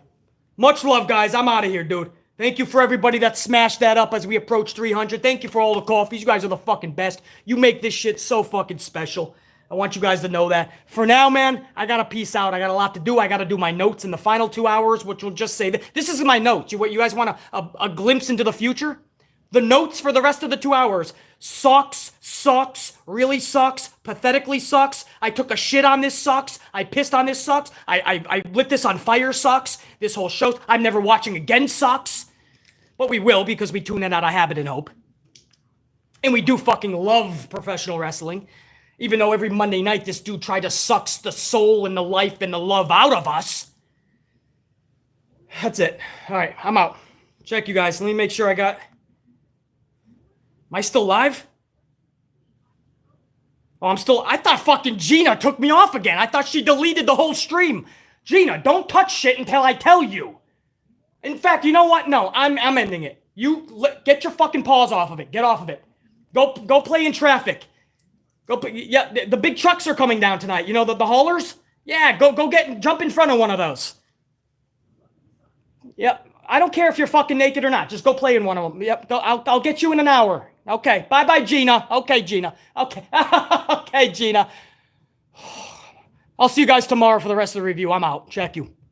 much love, guys. I'm out of here, dude. Thank you for everybody that smashed that up as we approach 300. Thank you for all the coffees. You guys are the fucking best. You make this shit so fucking special. I want you guys to know that. For now, man, I gotta peace out. I got a lot to do. I gotta do my notes in the final 2 hours, which will just say that this is my notes. You guys want a glimpse into the future? The notes for the rest of the 2 hours. Sucks, really sucks, pathetically sucks. I took a shit on this sucks. I pissed on this sucks. I lit this on fire sucks. This whole show, I'm never watching again sucks. But we will, because we tune in out of habit and hope. And we do fucking love professional wrestling. Even though every Monday night this dude tried to suck the soul and the life and the love out of us. That's it. All right, I'm out. Check you guys. Let me make sure I got... Am I still live? Oh, I thought fucking Gina took me off again. I thought she deleted the whole stream. Gina, don't touch shit until I tell you. In fact, you know what? No, I'm ending it. Get your fucking paws off of it. Get off of it. Go play in traffic. Yeah, the big trucks are coming down tonight. You know, the haulers? Yeah, jump in front of one of those. Yep. I don't care if you're fucking naked or not. Just go play in one of them. Yep. I'll get you in an hour. Okay. Bye-bye, Gina. Okay, Gina. Okay. Okay, Gina. I'll see you guys tomorrow for the rest of the review. I'm out. Check you.